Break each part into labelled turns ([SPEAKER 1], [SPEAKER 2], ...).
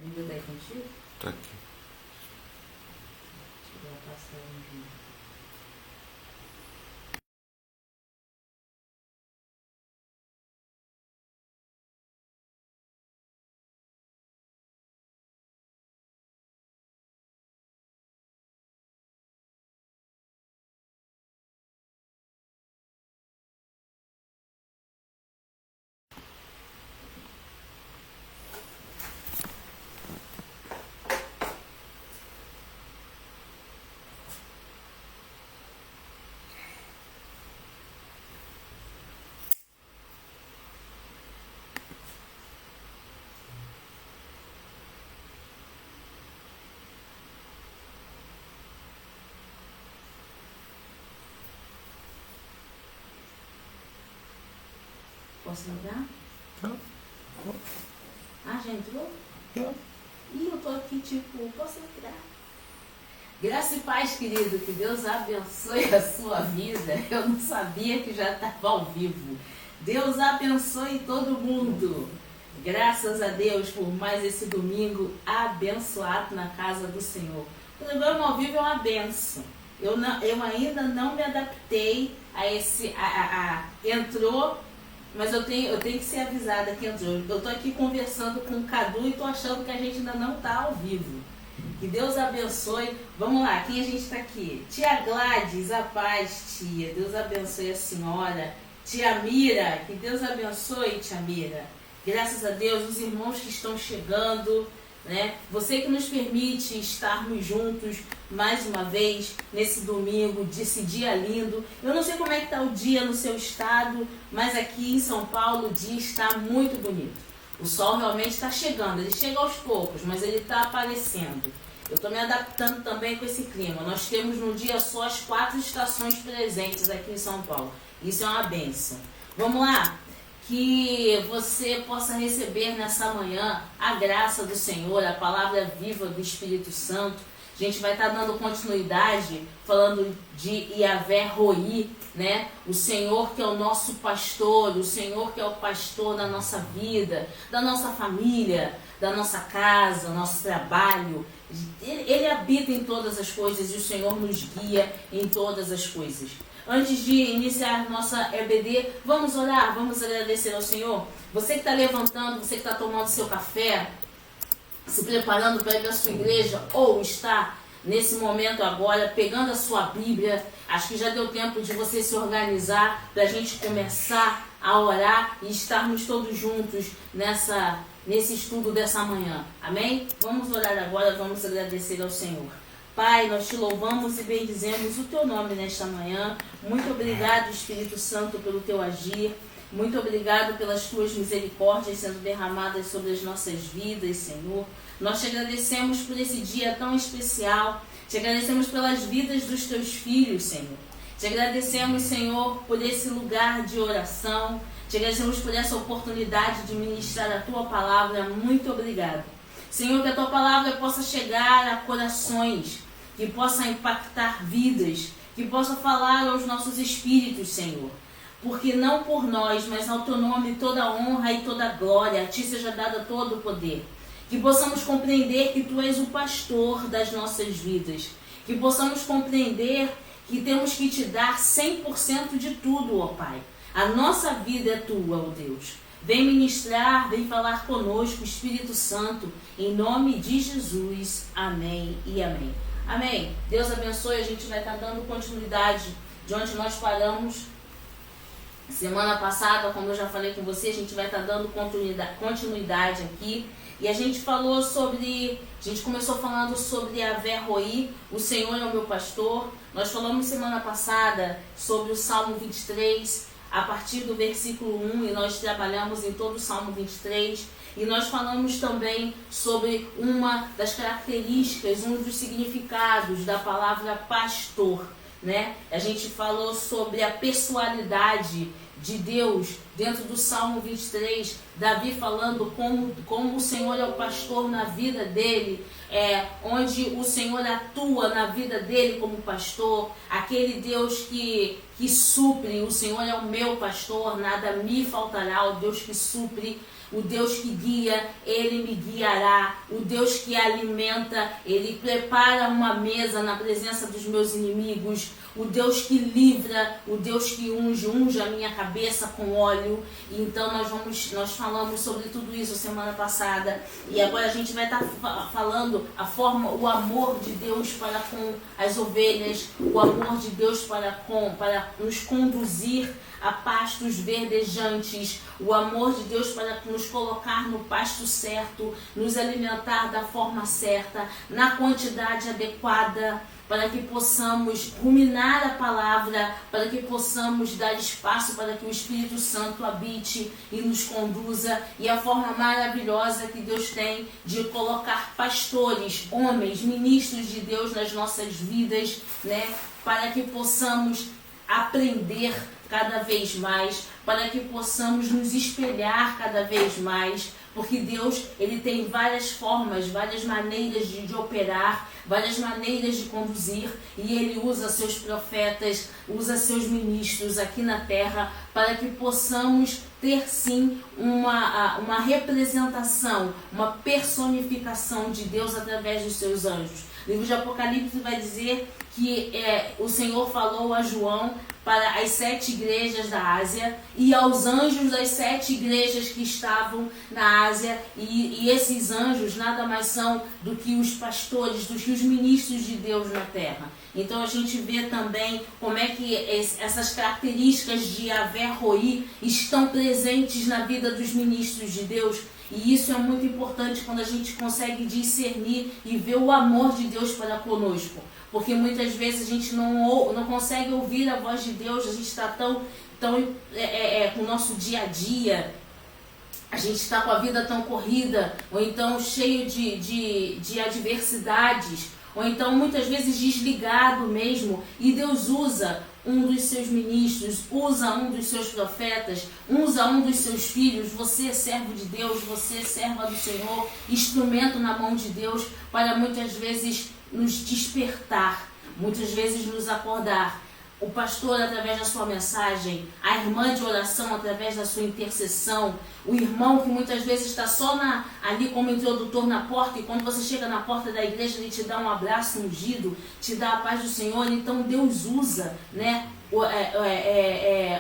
[SPEAKER 1] Bíblia está aí contigo?
[SPEAKER 2] Tá aqui.
[SPEAKER 1] Deixa eu passar um. Posso entrar?
[SPEAKER 2] Não.
[SPEAKER 1] Ah, já entrou?
[SPEAKER 2] Não.
[SPEAKER 1] Ih, eu tô aqui tipo, posso entrar? Graça e paz, querido, que Deus abençoe a sua vida. Eu não sabia que já estava ao vivo. Deus abençoe todo mundo. Graças a Deus por mais esse domingo abençoado na casa do Senhor. O programa ao vivo é uma benção. Eu ainda não me adaptei a esse... entrou, mas eu tenho que ser avisada que entrou. Eu estou aqui conversando com o Cadu e estou achando que a gente ainda não está ao vivo. Que Deus abençoe. Vamos lá, quem a gente está aqui? Tia Gladys, a paz, tia. Deus abençoe a senhora. Tia Mira, que Deus abençoe, tia Mira. Graças a Deus, os irmãos que estão chegando, né? Você que nos permite estarmos juntos mais uma vez nesse domingo, desse dia lindo. Eu não sei como é que está o dia no seu estado, mas aqui em São Paulo o dia está muito bonito. O sol realmente está chegando, ele chega aos poucos, mas ele está aparecendo. Eu estou me adaptando também com esse clima. Nós temos no dia só as 4 estações presentes aqui em São Paulo. Isso é uma bênção. Vamos lá? Que você possa receber nessa manhã a graça do Senhor, a palavra viva do Espírito Santo. A gente vai estar dando continuidade, falando de Yahvé Roí, né? O Senhor que é o nosso pastor, o Senhor que é o pastor da nossa vida, da nossa família, da nossa casa, nosso trabalho. Ele habita em todas as coisas e o Senhor nos guia em todas as coisas. Antes de iniciar nossa EBD, vamos orar, vamos agradecer ao Senhor. Você que está levantando, você que está tomando seu café, se preparando para ir para a sua igreja, ou está nesse momento agora pegando a sua Bíblia, acho que já deu tempo de você se organizar para a gente começar a orar e estarmos todos juntos nesse estudo dessa manhã. Amém? Vamos orar agora, vamos agradecer ao Senhor. Pai, nós te louvamos e bendizemos o teu nome nesta manhã. Muito obrigado, Espírito Santo, pelo teu agir. Muito obrigado pelas tuas misericórdias sendo derramadas sobre as nossas vidas, Senhor. Nós te agradecemos por esse dia tão especial. Te agradecemos pelas vidas dos teus filhos, Senhor. Te agradecemos, Senhor, por esse lugar de oração. Te agradecemos por essa oportunidade de ministrar a tua palavra. Muito obrigado. Senhor, que a tua palavra possa chegar a corações, que possa impactar vidas, que possa falar aos nossos espíritos, Senhor. Porque não por nós, mas ao teu nome toda a honra e toda a glória, a ti seja dada todo o poder. Que possamos compreender que tu és o pastor das nossas vidas. Que possamos compreender que temos que te dar 100% de tudo, ó Pai. A nossa vida é tua, ó Deus. Vem ministrar, vem falar conosco, Espírito Santo, em nome de Jesus. Amém e amém. Amém. Deus abençoe, a gente vai estar dando continuidade de onde nós paramos. Semana passada, como eu já falei com você, a gente vai estar dando continuidade aqui. E a gente começou falando sobre Yahvé Roí, o Senhor é o meu pastor. Nós falamos semana passada sobre o Salmo 23, a partir do versículo 1, e nós trabalhamos em todo o Salmo 23, e nós falamos também sobre uma das características, um dos significados da palavra pastor, né? A gente falou sobre a pessoalidade de Deus dentro do Salmo 23, Davi falando como o Senhor é o pastor na vida dele, onde o Senhor atua na vida dele como pastor, aquele Deus que que supre. O Senhor é o meu pastor, nada me faltará. O Deus que supre, o Deus que guia, Ele me guiará. O Deus que alimenta, Ele prepara uma mesa na presença dos meus inimigos. O Deus que livra, o Deus que unge a minha cabeça com óleo. E então nós falamos sobre tudo isso semana passada. E agora a gente vai estar falando o amor de Deus para com as ovelhas, o amor de Deus para nos conduzir a pastos verdejantes, o amor de Deus para nos colocar no pasto certo, nos alimentar da forma certa, na quantidade adequada, para que possamos ruminar a palavra, para que possamos dar espaço para que o Espírito Santo habite e nos conduza. E a forma maravilhosa que Deus tem de colocar pastores, homens, ministros de Deus nas nossas vidas, né? Para que possamos aprender cada vez mais, para que possamos nos espelhar cada vez mais, porque Deus, Ele tem várias formas, várias maneiras de operar, várias maneiras de conduzir, e Ele usa seus profetas, usa seus ministros aqui na terra, para que possamos ter sim uma representação, uma personificação de Deus através dos seus anjos. O livro de Apocalipse vai dizer que o Senhor falou a João para as 7 igrejas da Ásia e aos anjos das 7 igrejas que estavam na Ásia, e esses anjos nada mais são do que os pastores, do que os ministros de Deus na terra. Então a gente vê também como é que essas características de Yahvé Roí estão presentes na vida dos ministros de Deus. E isso é muito importante quando a gente consegue discernir e ver o amor de Deus para conosco. Porque muitas vezes a gente não consegue ouvir a voz de Deus, a gente está tão com o nosso dia a dia, a gente está com a vida tão corrida, ou então cheio de adversidades, ou então muitas vezes desligado mesmo, e Deus usa um dos seus ministros, usa um dos seus profetas, usa um dos seus filhos. Você é servo de Deus, você é serva do Senhor, instrumento na mão de Deus, para muitas vezes nos despertar, muitas vezes nos acordar. O pastor através da sua mensagem, a irmã de oração através da sua intercessão, o irmão que muitas vezes está só ali como introdutor na porta, e quando você chega na porta da igreja ele te dá um abraço ungido, te dá a paz do Senhor. Então Deus usa, né,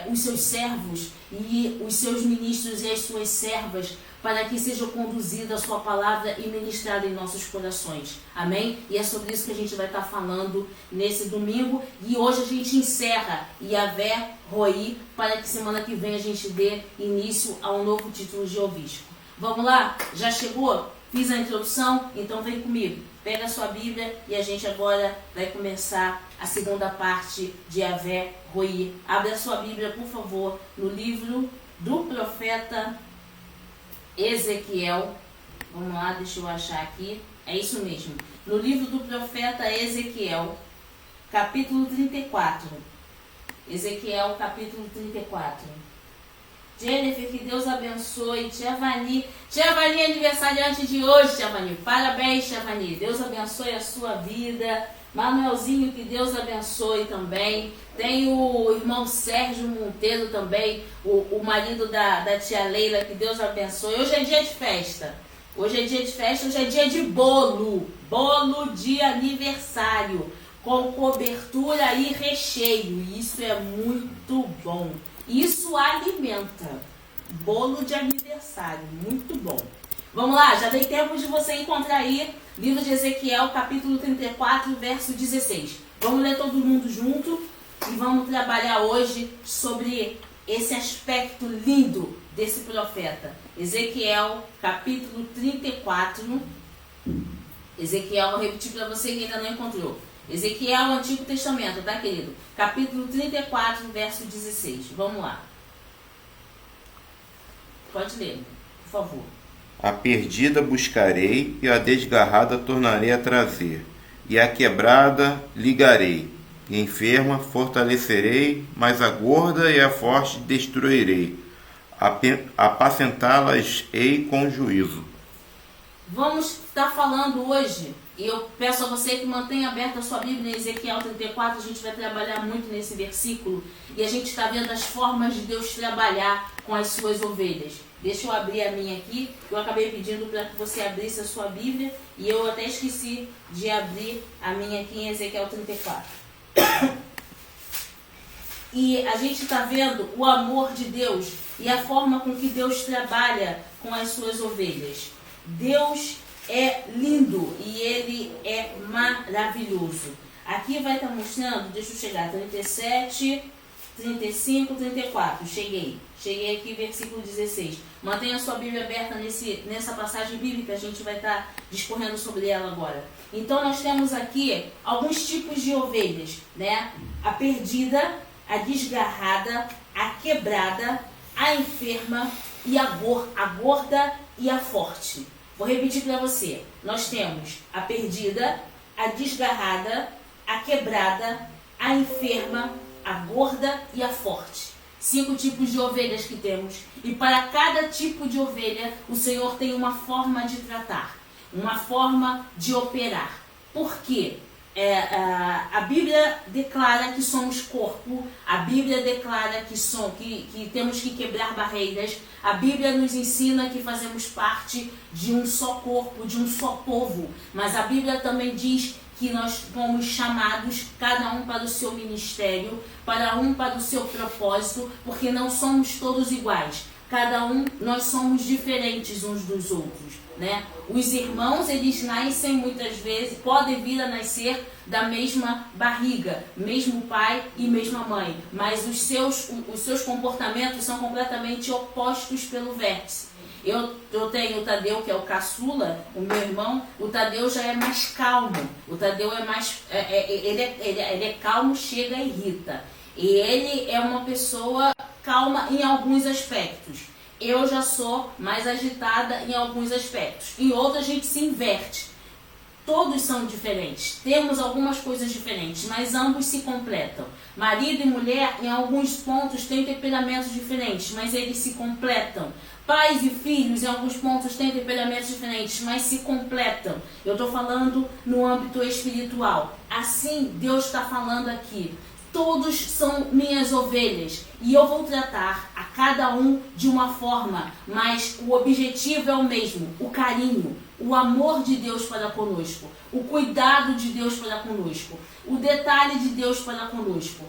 [SPEAKER 1] os seus servos e os seus ministros e as suas servas para que seja conduzida a sua palavra e ministrada em nossos corações. Amém? E é sobre isso que a gente vai estar falando nesse domingo. E hoje a gente encerra Yahvé Roí, para que semana que vem a gente dê início a um novo título de obispo. Vamos lá? Já chegou? Fiz a introdução? Então vem comigo. Pega a sua Bíblia e a gente agora vai começar a segunda parte de Yahvé Roí. Abre a sua Bíblia, por favor, no livro do profeta Ezequiel. Vamos lá, deixa eu achar aqui. É isso mesmo. No livro do profeta Ezequiel, capítulo 34. Ezequiel, capítulo 34. Jennifer, que Deus abençoe. Tia Vani é aniversariante de hoje, Tia Vani. Parabéns, Tia Vani. Deus abençoe a sua vida. Manuelzinho, que Deus abençoe também. Tem o irmão Sérgio Monteiro também, o marido da tia Leila, que Deus abençoe. Hoje é dia de festa. Hoje é dia de festa, hoje é dia de bolo. Bolo de aniversário, com cobertura e recheio. Isso é muito bom. Isso alimenta. Bolo de aniversário, muito bom. Vamos lá, já dei tempo de você encontrar aí, livro de Ezequiel, capítulo 34, verso 16. Vamos ler todo mundo junto e vamos trabalhar hoje sobre esse aspecto lindo desse profeta. Ezequiel, capítulo 34. Ezequiel, vou repetir para você que ainda não encontrou. Ezequiel, Antigo Testamento, tá, querido? Capítulo 34, verso 16. Vamos lá. Pode ler, por favor.
[SPEAKER 2] A perdida buscarei e a desgarrada tornarei a trazer, e a quebrada ligarei, e a enferma fortalecerei, mas a gorda e a forte destruirei, apacentá-las-ei com juízo.
[SPEAKER 1] Vamos estar falando hoje, e eu peço a você que mantenha aberta a sua Bíblia em Ezequiel 34, a gente vai trabalhar muito nesse versículo, e a gente está vendo as formas de Deus trabalhar com as suas ovelhas. Deixa eu abrir a minha aqui, eu acabei pedindo para que você abrisse a sua Bíblia, e eu até esqueci de abrir a minha aqui em Ezequiel 34. E a gente está vendo o amor de Deus e a forma com que Deus trabalha com as suas ovelhas. Deus é lindo e Ele é maravilhoso. Aqui vai estar mostrando, deixa eu chegar, 37, 35, 34. Cheguei aqui, versículo 16. Mantenha a sua Bíblia aberta nessa passagem bíblica, a gente vai estar discorrendo sobre ela agora. Então nós temos aqui alguns tipos de ovelhas, né? A perdida, a desgarrada, a quebrada, a enferma e a gorda e a forte. Vou repetir para você. Nós temos a perdida, a desgarrada, a quebrada, a enferma, a gorda e a forte. 5 tipos de ovelhas que temos. E para cada tipo de ovelha, o Senhor tem uma forma de tratar, uma forma de operar. Por quê? A Bíblia declara que somos corpo, a Bíblia declara que temos que quebrar barreiras, a Bíblia nos ensina que fazemos parte de um só corpo, de um só povo, mas a Bíblia também diz que nós fomos chamados, cada um para o seu ministério, para um para o seu propósito, porque não somos todos iguais. Cada um, nós somos diferentes uns dos outros, né? Os irmãos, eles nascem muitas vezes, podem vir a nascer da mesma barriga, mesmo pai e mesma mãe, mas os seus comportamentos são completamente opostos pelo vértice. Eu tenho o Tadeu, que é o caçula, o meu irmão. O Tadeu já é mais calmo. O Tadeu é mais... ele é calmo, chega e irrita. E ele é uma pessoa calma em alguns aspectos. Eu já sou mais agitada em alguns aspectos. Em outros a gente se inverte. Todos são diferentes. Temos algumas coisas diferentes, mas ambos se completam. Marido e mulher, em alguns pontos, têm temperamentos diferentes, mas eles se completam. Pais e filhos, em alguns pontos, têm temperamentos diferentes, mas se completam. Eu estou falando no âmbito espiritual. Assim, Deus está falando aqui. Todos são minhas ovelhas e eu vou tratar a cada um de uma forma, mas o objetivo é o mesmo, o carinho, o amor de Deus para conosco, o cuidado de Deus para conosco, o detalhe de Deus para conosco.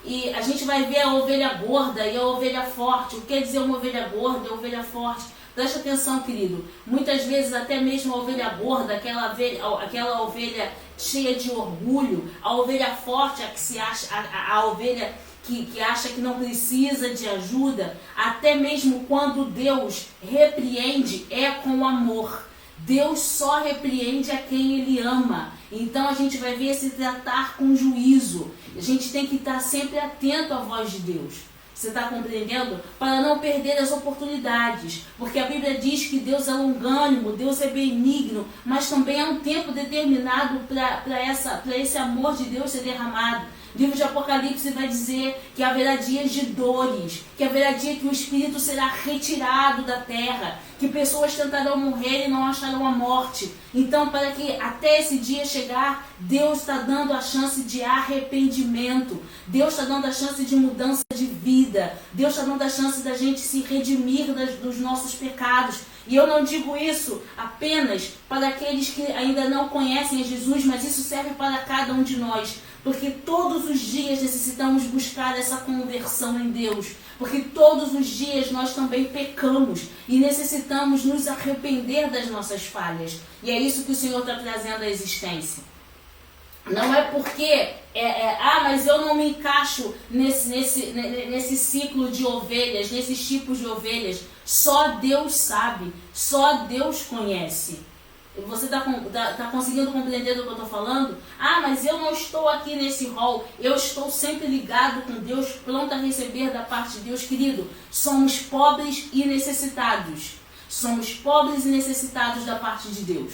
[SPEAKER 1] E a gente vai ver a ovelha gorda e a ovelha forte. O que quer dizer uma ovelha gorda e a ovelha forte? Preste atenção, querido. Muitas vezes até mesmo a ovelha gorda, aquela ovelha cheia de orgulho, a ovelha forte, a ovelha que acha que não precisa de ajuda, até mesmo quando Deus repreende, é com amor. Deus só repreende a quem Ele ama. Então a gente vai ver se tratar com juízo. A gente tem que estar sempre atento à voz de Deus. Você está compreendendo? Para não perder as oportunidades. Porque a Bíblia diz que Deus é longânimo, Deus é benigno, mas também há um tempo determinado para esse amor de Deus ser derramado. O livro de Apocalipse vai dizer que haverá dias de dores, que haverá dia que o Espírito será retirado da terra, que pessoas tentarão morrer e não acharão a morte. Então, para que até esse dia chegar, Deus está dando a chance de arrependimento, Deus está dando a chance de mudança de vida, Deus está dando a chance da gente se redimir dos nossos pecados. E eu não digo isso apenas para aqueles que ainda não conhecem Jesus, mas isso serve para cada um de nós. Porque todos os dias necessitamos buscar essa conversão em Deus. Porque todos os dias nós também pecamos e necessitamos nos arrepender das nossas falhas. E é isso que o Senhor está trazendo à existência. Não é porque, mas eu não me encaixo nesse ciclo de ovelhas, nesses tipos de ovelhas. Só Deus sabe, só Deus conhece. Você tá conseguindo compreender do que eu estou falando? Mas eu não estou aqui nesse rol. Eu estou sempre ligado com Deus, pronto a receber da parte de Deus. Querido, somos pobres e necessitados. Somos pobres e necessitados da parte de Deus.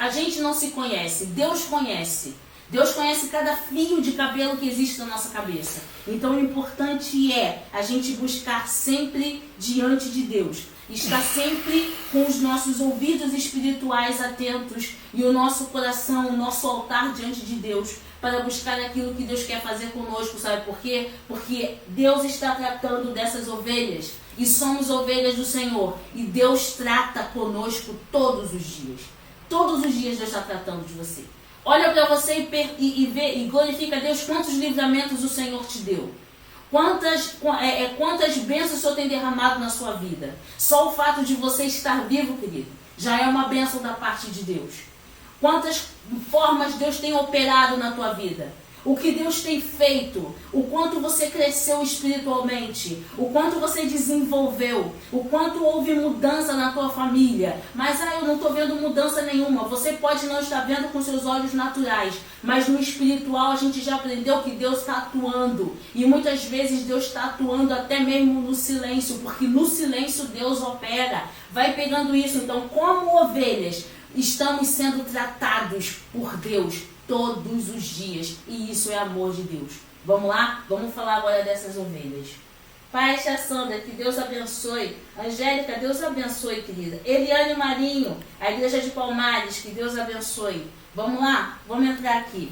[SPEAKER 1] A gente não se conhece, Deus conhece. Deus conhece cada fio de cabelo que existe na nossa cabeça. Então o importante é a gente buscar sempre diante de Deus. Estar sempre com os nossos ouvidos espirituais atentos e o nosso coração, o nosso altar diante de Deus, para buscar aquilo que Deus quer fazer conosco. Sabe por quê? Porque Deus está tratando dessas ovelhas e somos ovelhas do Senhor. E Deus trata conosco todos os dias. Todos os dias Deus está tratando de você. Olha para você e vê e glorifica a Deus quantos livramentos o Senhor te deu. Quantas bênçãos o Senhor tem derramado na sua vida. Só o fato de você estar vivo, querido, já é uma bênção da parte de Deus. Quantas formas Deus tem operado na tua vida. O que Deus tem feito, o quanto você cresceu espiritualmente, o quanto você desenvolveu, o quanto houve mudança na tua família. Mas eu não estou vendo mudança nenhuma. Você pode não estar vendo com seus olhos naturais, mas no espiritual a gente já aprendeu que Deus está atuando. E muitas vezes Deus está atuando até mesmo no silêncio, porque no silêncio Deus opera. Vai pegando isso. Então, como ovelhas, estamos sendo tratados por Deus todos os dias, e isso é amor de Deus. Vamos lá? Vamos falar agora dessas ovelhas. Pai, tia Sandra, que Deus abençoe. Angélica, Deus abençoe, querida. Eliane Marinho, a igreja de Palmares, que Deus abençoe. Vamos lá? Vamos entrar aqui.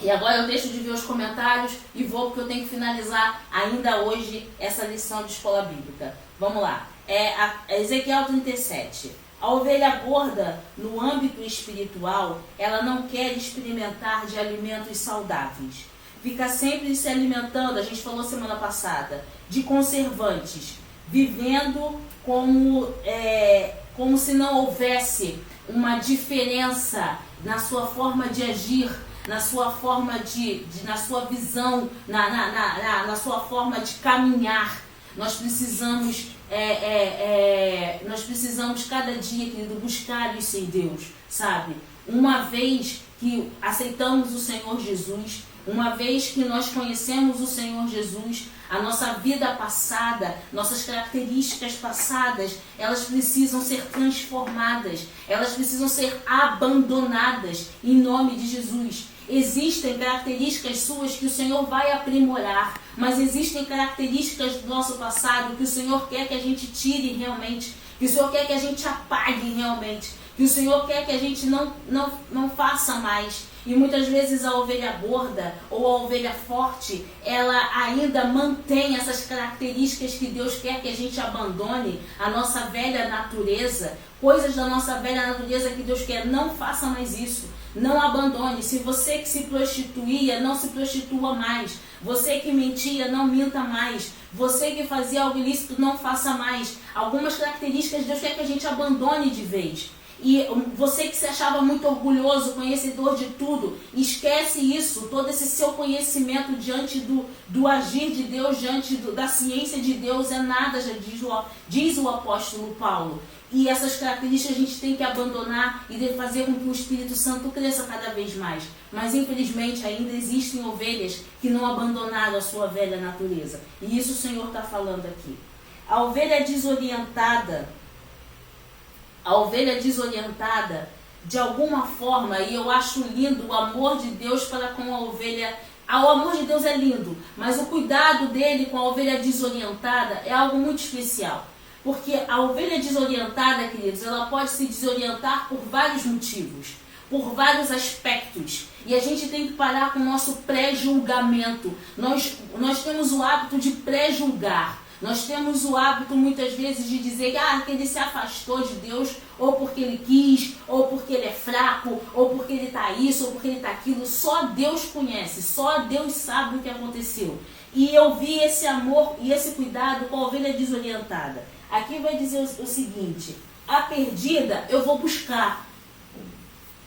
[SPEAKER 1] E agora eu deixo de ver os comentários e vou, porque eu tenho que finalizar ainda hoje essa lição de escola bíblica. Vamos lá. Ezequiel 37. A ovelha gorda, no âmbito espiritual, ela não quer experimentar de alimentos saudáveis. Fica sempre se alimentando, a gente falou semana passada, de conservantes, vivendo como se não houvesse uma diferença na sua forma de agir, na sua forma na sua visão, na sua forma de caminhar. Nós precisamos cada dia, querido, buscar isso em Deus, sabe? Uma vez que aceitamos o Senhor Jesus, uma vez que nós conhecemos o Senhor Jesus, a nossa vida passada, nossas características passadas, elas precisam ser transformadas, elas precisam ser abandonadas em nome de Jesus. Existem características suas que o Senhor vai aprimorar, mas existem características do nosso passado que o Senhor quer que a gente tire realmente, que o Senhor quer que a gente apague realmente, que o Senhor quer que a gente não faça mais. E muitas vezes a ovelha gorda ou a ovelha forte, ela ainda mantém essas características que Deus quer que a gente abandone, a nossa velha natureza, coisas da nossa velha natureza que Deus quer. Não faça mais isso. Não abandone. Se você que se prostituía, não se prostitua mais. Você que mentia, não minta mais. Você que fazia algo ilícito, não faça mais. Algumas características Deus quer que a gente abandone de vez. E você que se achava muito orgulhoso, conhecedor de tudo, esquece isso, todo esse seu conhecimento diante do agir de Deus, diante da ciência de Deus, é nada, já diz o apóstolo Paulo. E essas características a gente tem que abandonar e fazer com que o Espírito Santo cresça cada vez mais. Mas infelizmente ainda existem ovelhas que não abandonaram a sua velha natureza. E isso o Senhor está falando aqui. A ovelha desorientada, de alguma forma, e eu acho lindo o amor de Deus para com a ovelha. O amor de Deus é lindo, mas o cuidado dele com a ovelha desorientada é algo muito especial. Porque a ovelha desorientada, queridos, ela pode se desorientar por vários motivos, por vários aspectos. E a gente tem que parar com o nosso pré-julgamento. Nós temos o hábito de pré-julgar. Nós temos o hábito muitas vezes de dizer que ele se afastou de Deus, ou porque ele quis, ou porque ele é fraco, ou porque ele está isso, ou porque ele está aquilo. Só Deus conhece, só Deus sabe o que aconteceu. E eu vi esse amor e esse cuidado com a ovelha desorientada. Aqui vai dizer o seguinte: a perdida eu vou buscar.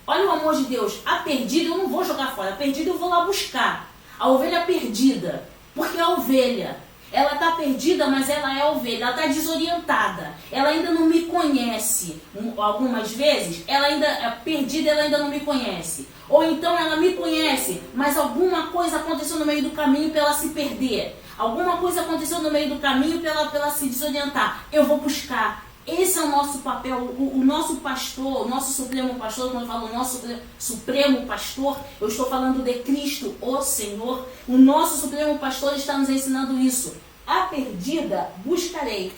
[SPEAKER 1] Olha o amor de Deus. A perdida eu não vou jogar fora, a perdida eu vou lá buscar. A ovelha perdida, porque a ovelha, ela está perdida, mas ela é ovelha, ela está desorientada, ela ainda não me conhece. Algumas vezes, ela ainda é perdida, ela ainda não me conhece. Ou então ela me conhece, mas alguma coisa aconteceu no meio do caminho para ela se perder. Alguma coisa aconteceu no meio do caminho para ela se desorientar. Eu vou buscar. Esse é o nosso papel, o nosso pastor, o nosso supremo pastor. Quando eu falo nosso supremo pastor, eu estou falando de Cristo, o Senhor. O nosso supremo pastor está nos ensinando isso. A perdida buscarei,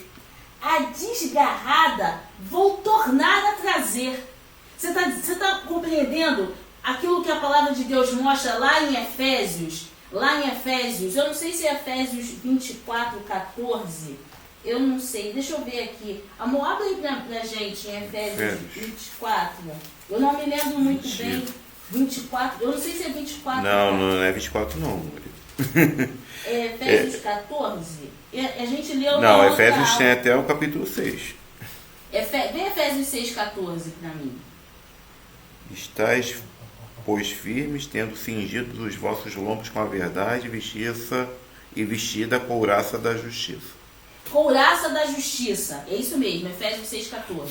[SPEAKER 1] a desgarrada vou tornar a trazer. Você está compreendendo aquilo que a palavra de Deus mostra lá em Efésios? Lá em Efésios, eu não sei se é Efésios 24, 14... Eu não sei, deixa eu ver aqui. Amor, abre aí pra gente em Efésios 24. Eu não me lembro muito bem. 24, eu não sei se é 24.
[SPEAKER 2] Não é 24 não.
[SPEAKER 1] É Efésios 14? A gente leu...
[SPEAKER 2] Não, Efésios tem até o capítulo 6.
[SPEAKER 1] Vê Efésios 6, 14 pra mim.
[SPEAKER 2] Estais, pois, firmes, tendo cingido os vossos lombos com a verdade, vestida a couraça da justiça.
[SPEAKER 1] Couraça da justiça. É isso mesmo, Efésios 6,14.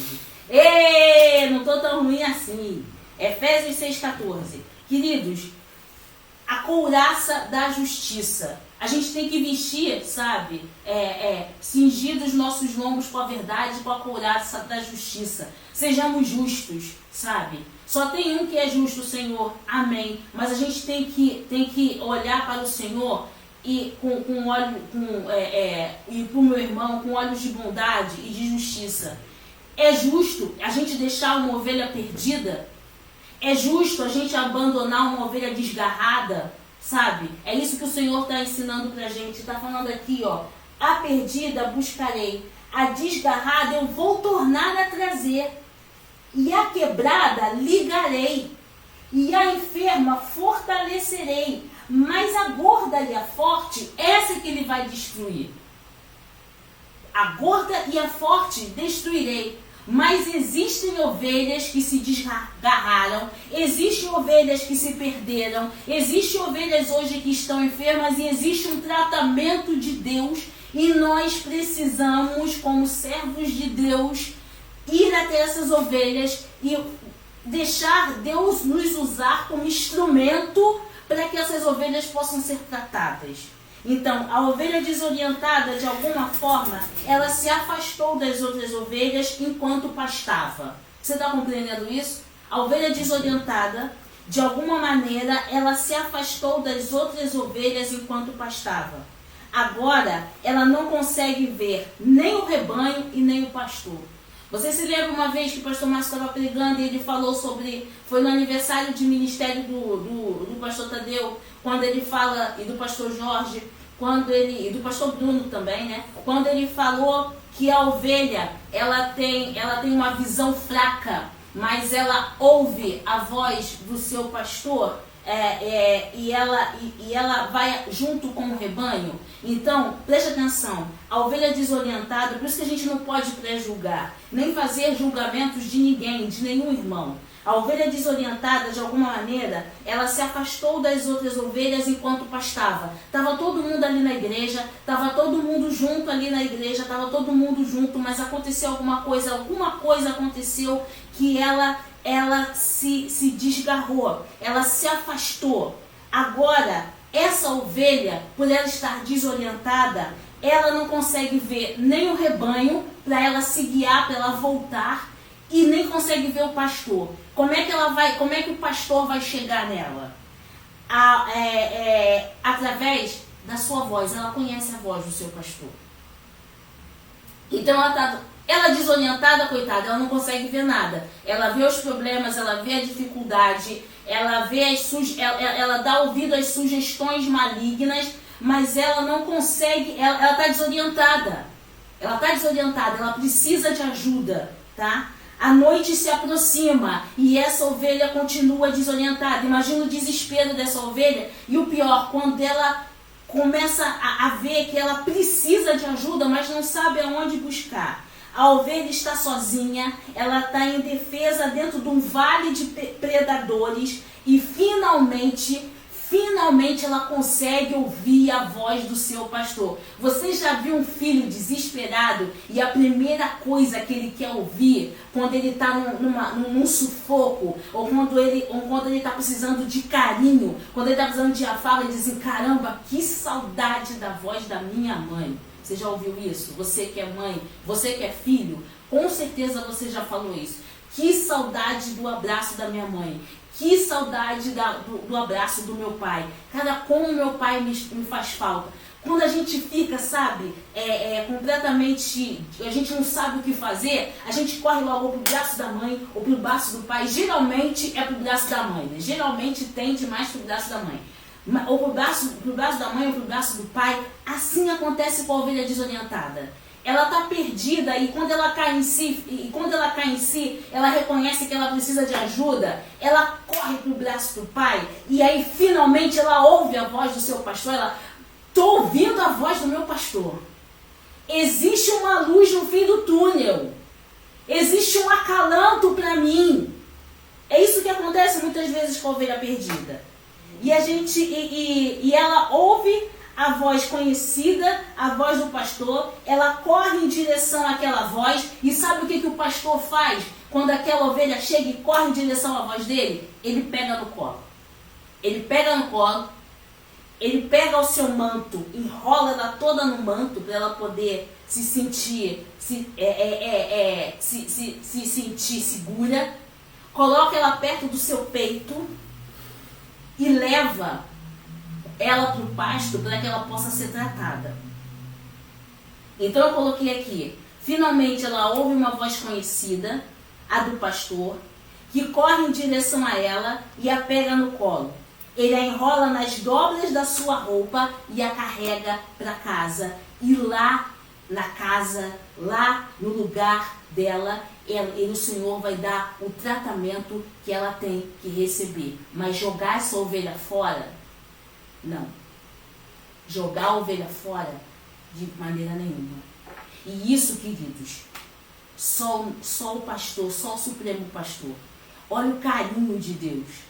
[SPEAKER 1] Não estou tão ruim assim. Efésios 6,14. Queridos, a couraça da justiça. A gente tem que vestir, sabe? Cingir os nossos lombos com a verdade, com a couraça da justiça. Sejamos justos, sabe? Só tem um que é justo, o Senhor. Amém. Mas a gente tem que olhar para o Senhor e e para o meu irmão com olhos de bondade e de justiça. É justo a gente deixar uma ovelha perdida? É justo a gente abandonar uma ovelha desgarrada? Sabe? É isso que o Senhor está ensinando para a gente. Está falando aqui, ó. A perdida buscarei, a desgarrada eu vou tornar a trazer, e a quebrada ligarei, e a enferma fortalecerei. Mas a gorda e a forte, essa que ele vai destruir. A gorda e a forte destruirei. Mas existem ovelhas que se desgarraram, existem ovelhas que se perderam, existem ovelhas hoje que estão enfermas e existe um tratamento de Deus. E nós precisamos, como servos de Deus, ir até essas ovelhas e deixar Deus nos usar como instrumento para que essas ovelhas possam ser tratadas. Então, a ovelha desorientada, de alguma forma, ela se afastou das outras ovelhas enquanto pastava. Você está compreendendo isso? A ovelha desorientada, de alguma maneira, ela se afastou das outras ovelhas enquanto pastava. Agora, ela não consegue ver nem o rebanho e nem o pastor. Você se lembra uma vez que o pastor Márcio estava pregando e ele falou sobre... Foi no aniversário de ministério do pastor Tadeu, quando ele fala, e do pastor Jorge, e do pastor Bruno também, né? Quando ele falou que a ovelha, ela tem uma visão fraca, mas ela ouve a voz do seu pastor, e ela vai junto com o rebanho. Então, preste atenção, a ovelha desorientada, por isso que a gente não pode pré-julgar, nem fazer julgamentos de ninguém, de nenhum irmão. A ovelha desorientada, de alguma maneira, ela se afastou das outras ovelhas enquanto pastava. Estava todo mundo ali na igreja, estava todo mundo junto ali na igreja, estava todo mundo junto, mas aconteceu alguma coisa aconteceu que ela se desgarrou, ela se afastou. Agora, essa ovelha, por ela estar desorientada, ela não consegue ver nem o rebanho para ela se guiar, para ela voltar, e nem consegue ver o pastor. Como é que o pastor vai chegar nela? Através da sua voz. Ela conhece a voz do seu pastor. Então ela desorientada, coitada, ela não consegue ver nada. Ela vê os problemas, ela vê a dificuldade, ela dá ouvido às sugestões malignas, mas ela não consegue, ela está desorientada. Ela está desorientada, ela precisa de ajuda, tá? A noite se aproxima e essa ovelha continua desorientada. Imagina o desespero dessa ovelha. E o pior, quando ela começa a ver que ela precisa de ajuda, mas não sabe aonde buscar. A ovelha está sozinha, ela está indefesa dentro de um vale de predadores e finalmente ela consegue ouvir a voz do seu pastor. Você já viu um filho desesperado e a primeira coisa que ele quer ouvir quando ele está num sufoco, ou quando ele está precisando de carinho, quando ele está precisando de afago, ele diz assim, caramba, que saudade da voz da minha mãe. Você já ouviu isso? Você que é mãe, você que é filho, com certeza você já falou isso. Que saudade do abraço da minha mãe. Que saudade do abraço do meu pai. Cara, como meu pai me faz falta. Quando a gente fica, sabe, completamente, a gente não sabe o que fazer, a gente corre logo pro braço da mãe ou pro braço do pai. Geralmente é pro braço da mãe, né? Geralmente tende mais pro braço da mãe. Ou pro braço da mãe ou pro braço do pai. Assim acontece com a ovelha desorientada. Ela está perdida e quando ela cai em si, ela reconhece que ela precisa de ajuda, ela corre para o braço do pai e aí finalmente ela ouve a voz do seu pastor, estou ouvindo a voz do meu pastor. Existe uma luz no fim do túnel, existe um acalanto para mim. É isso que acontece muitas vezes com a ovelha perdida. E ela ouve a voz conhecida, a voz do pastor, ela corre em direção àquela voz, e sabe o que o pastor faz quando aquela ovelha chega e corre em direção à voz dele? Ele pega no colo. Ele pega no colo, ele pega o seu manto, enrola ela toda no manto para ela poder se sentir segura, coloca ela perto do seu peito e leva ela para o pasto para que ela possa ser tratada. Então eu coloquei aqui, finalmente ela ouve uma voz conhecida, a do pastor, que corre em direção a ela e a pega no colo. Ele a enrola nas dobras da sua roupa e a carrega para casa. E lá na casa, lá no lugar dela, o Senhor vai dar o tratamento que ela tem que receber. Mas jogar essa ovelha fora, não. Jogar a ovelha fora de maneira nenhuma. E isso, queridos, só o pastor, só o Supremo Pastor. Olha o carinho de Deus.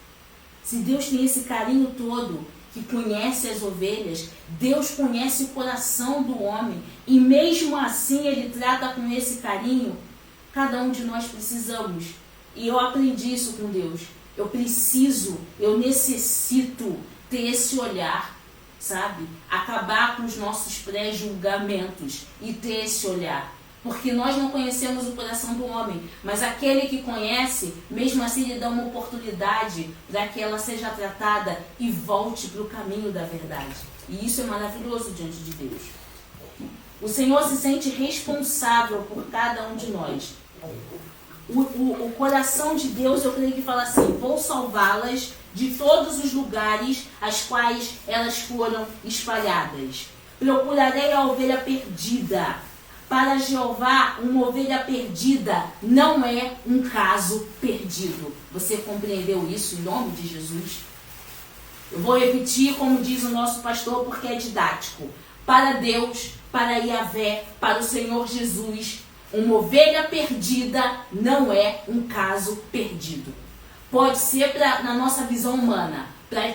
[SPEAKER 1] Se Deus tem esse carinho todo, que conhece as ovelhas, Deus conhece o coração do homem. E mesmo assim Ele trata com esse carinho. Cada um de nós precisamos. E eu aprendi isso com Deus. Eu necessito ter esse olhar, sabe? Acabar com os nossos pré-julgamentos e ter esse olhar. Porque nós não conhecemos o coração do homem, mas aquele que conhece, mesmo assim lhe dá uma oportunidade para que ela seja tratada e volte para o caminho da verdade. E isso é maravilhoso diante de Deus. O Senhor se sente responsável por cada um de nós. O coração de Deus, eu creio que fala assim: vou salvá-las de todos os lugares às quais elas foram espalhadas. Procurarei a ovelha perdida. Para Jeová, uma ovelha perdida não é um caso perdido. Você compreendeu isso em nome de Jesus? Eu vou repetir como diz o nosso pastor, porque é didático. Para Deus, para Yahvé, para o Senhor Jesus, uma ovelha perdida não é um caso perdido. Pode ser na nossa visão humana,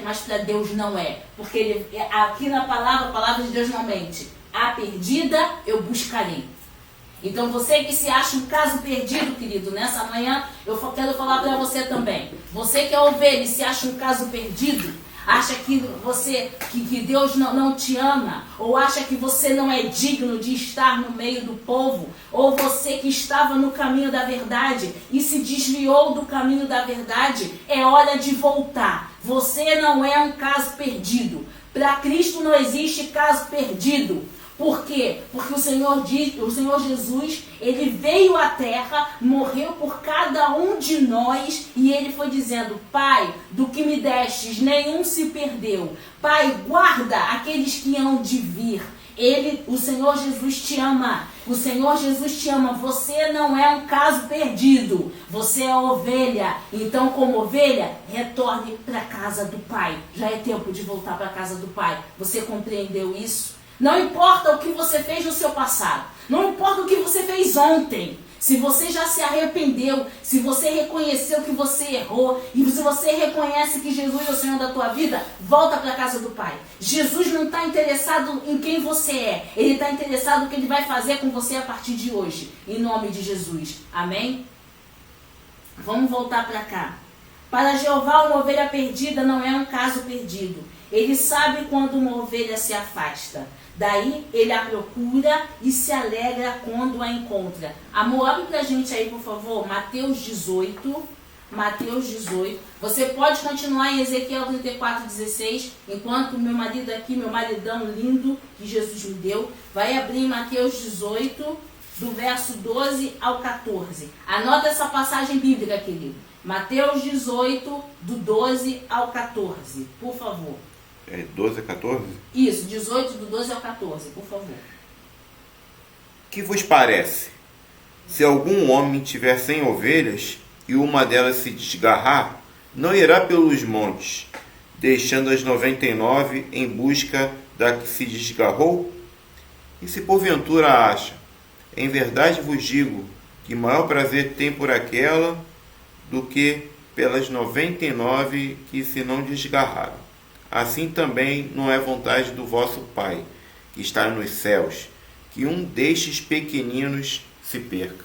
[SPEAKER 1] mas para Deus não é. Porque aqui na palavra, a palavra de Deus não mente. A perdida eu buscarei. Então você que se acha um caso perdido, querido, nessa manhã eu quero falar para você também. Você que é ovelha e se acha um caso perdido, acha que que Deus não te ama, ou acha que você não é digno de estar no meio do povo, ou você que estava no caminho da verdade e se desviou do caminho da verdade, é hora de voltar. Você não é um caso perdido. Para Cristo não existe caso perdido. Por quê? Porque o Senhor Jesus, Ele veio à terra, morreu por cada um de nós e Ele foi dizendo: Pai, do que me destes, nenhum se perdeu. Pai, guarda aqueles que hão de vir. O Senhor Jesus te ama. O Senhor Jesus te ama. Você não é um caso perdido. Você é ovelha. Então, como ovelha, retorne para a casa do Pai. Já é tempo de voltar para a casa do Pai. Você compreendeu isso? Não importa o que você fez no seu passado. Não importa o que você fez ontem. Se você já se arrependeu, se você reconheceu que você errou, e se você reconhece que Jesus é o Senhor da tua vida, volta para a casa do Pai. Jesus não está interessado em quem você é. Ele está interessado no que Ele vai fazer com você a partir de hoje. Em nome de Jesus. Amém? Vamos voltar para cá. Para Jeová, uma ovelha perdida não é um caso perdido. Ele sabe quando uma ovelha se afasta. Daí ele a procura e se alegra quando a encontra. Amor, abre pra gente aí, por favor, Mateus 18. Mateus 18. Você pode continuar em Ezequiel 34:16, enquanto meu marido aqui, meu maridão lindo, que Jesus me deu, vai abrir em Mateus 18, do verso 12 ao 14. Anota essa passagem bíblica, querido. Mateus 18, do 12 ao 14, por favor.
[SPEAKER 2] 12 a 14?
[SPEAKER 1] Isso, 18 do 12 ao 14, por favor.
[SPEAKER 2] Que vos parece? Se algum homem tiver 100 ovelhas e uma delas se desgarrar, não irá pelos montes, deixando as 99 em busca da que se desgarrou? E se porventura acha, em verdade vos digo, que maior prazer tem por aquela do que pelas 99 que se não desgarraram. Assim também não é vontade do vosso Pai, que está nos céus, que um destes pequeninos se perca.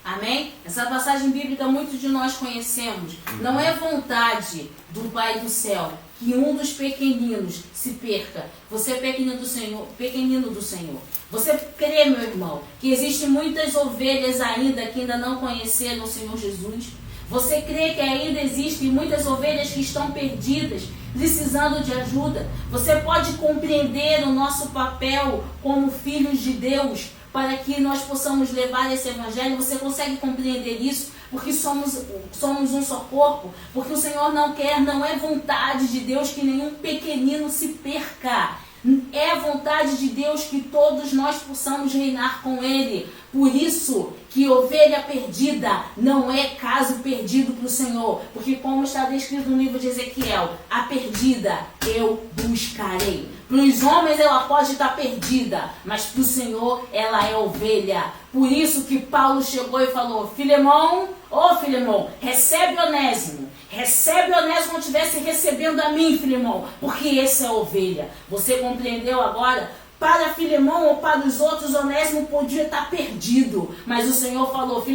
[SPEAKER 1] Amém? Essa passagem bíblica muitos de nós conhecemos. Não é vontade do Pai do céu que um dos pequeninos se perca. Você é pequenino do Senhor. Você crê, meu irmão, que existem muitas ovelhas ainda que ainda não conheceram o Senhor Jesus? Você crê que ainda existem muitas ovelhas que estão perdidas, precisando de ajuda? Você pode compreender o nosso papel como filhos de Deus para que nós possamos levar esse evangelho? Você consegue compreender isso? Porque somos um só corpo. Porque o Senhor não é vontade de Deus que nenhum pequenino se perca. É vontade de Deus que todos nós possamos reinar com Ele. Por isso que ovelha perdida não é caso perdido para o Senhor. Porque como está descrito no livro de Ezequiel, a perdida eu buscarei. Para os homens ela pode estar perdida, mas para o Senhor ela é ovelha. Por isso que Paulo chegou e falou: Filemão, Filemão, recebe Onésimo. Recebe Onésimo como estivesse recebendo a mim, Filemão, porque esse é a ovelha. Você compreendeu agora? Para Filemão ou para os outros, Onésimo podia estar perdido. Mas o Senhor falou: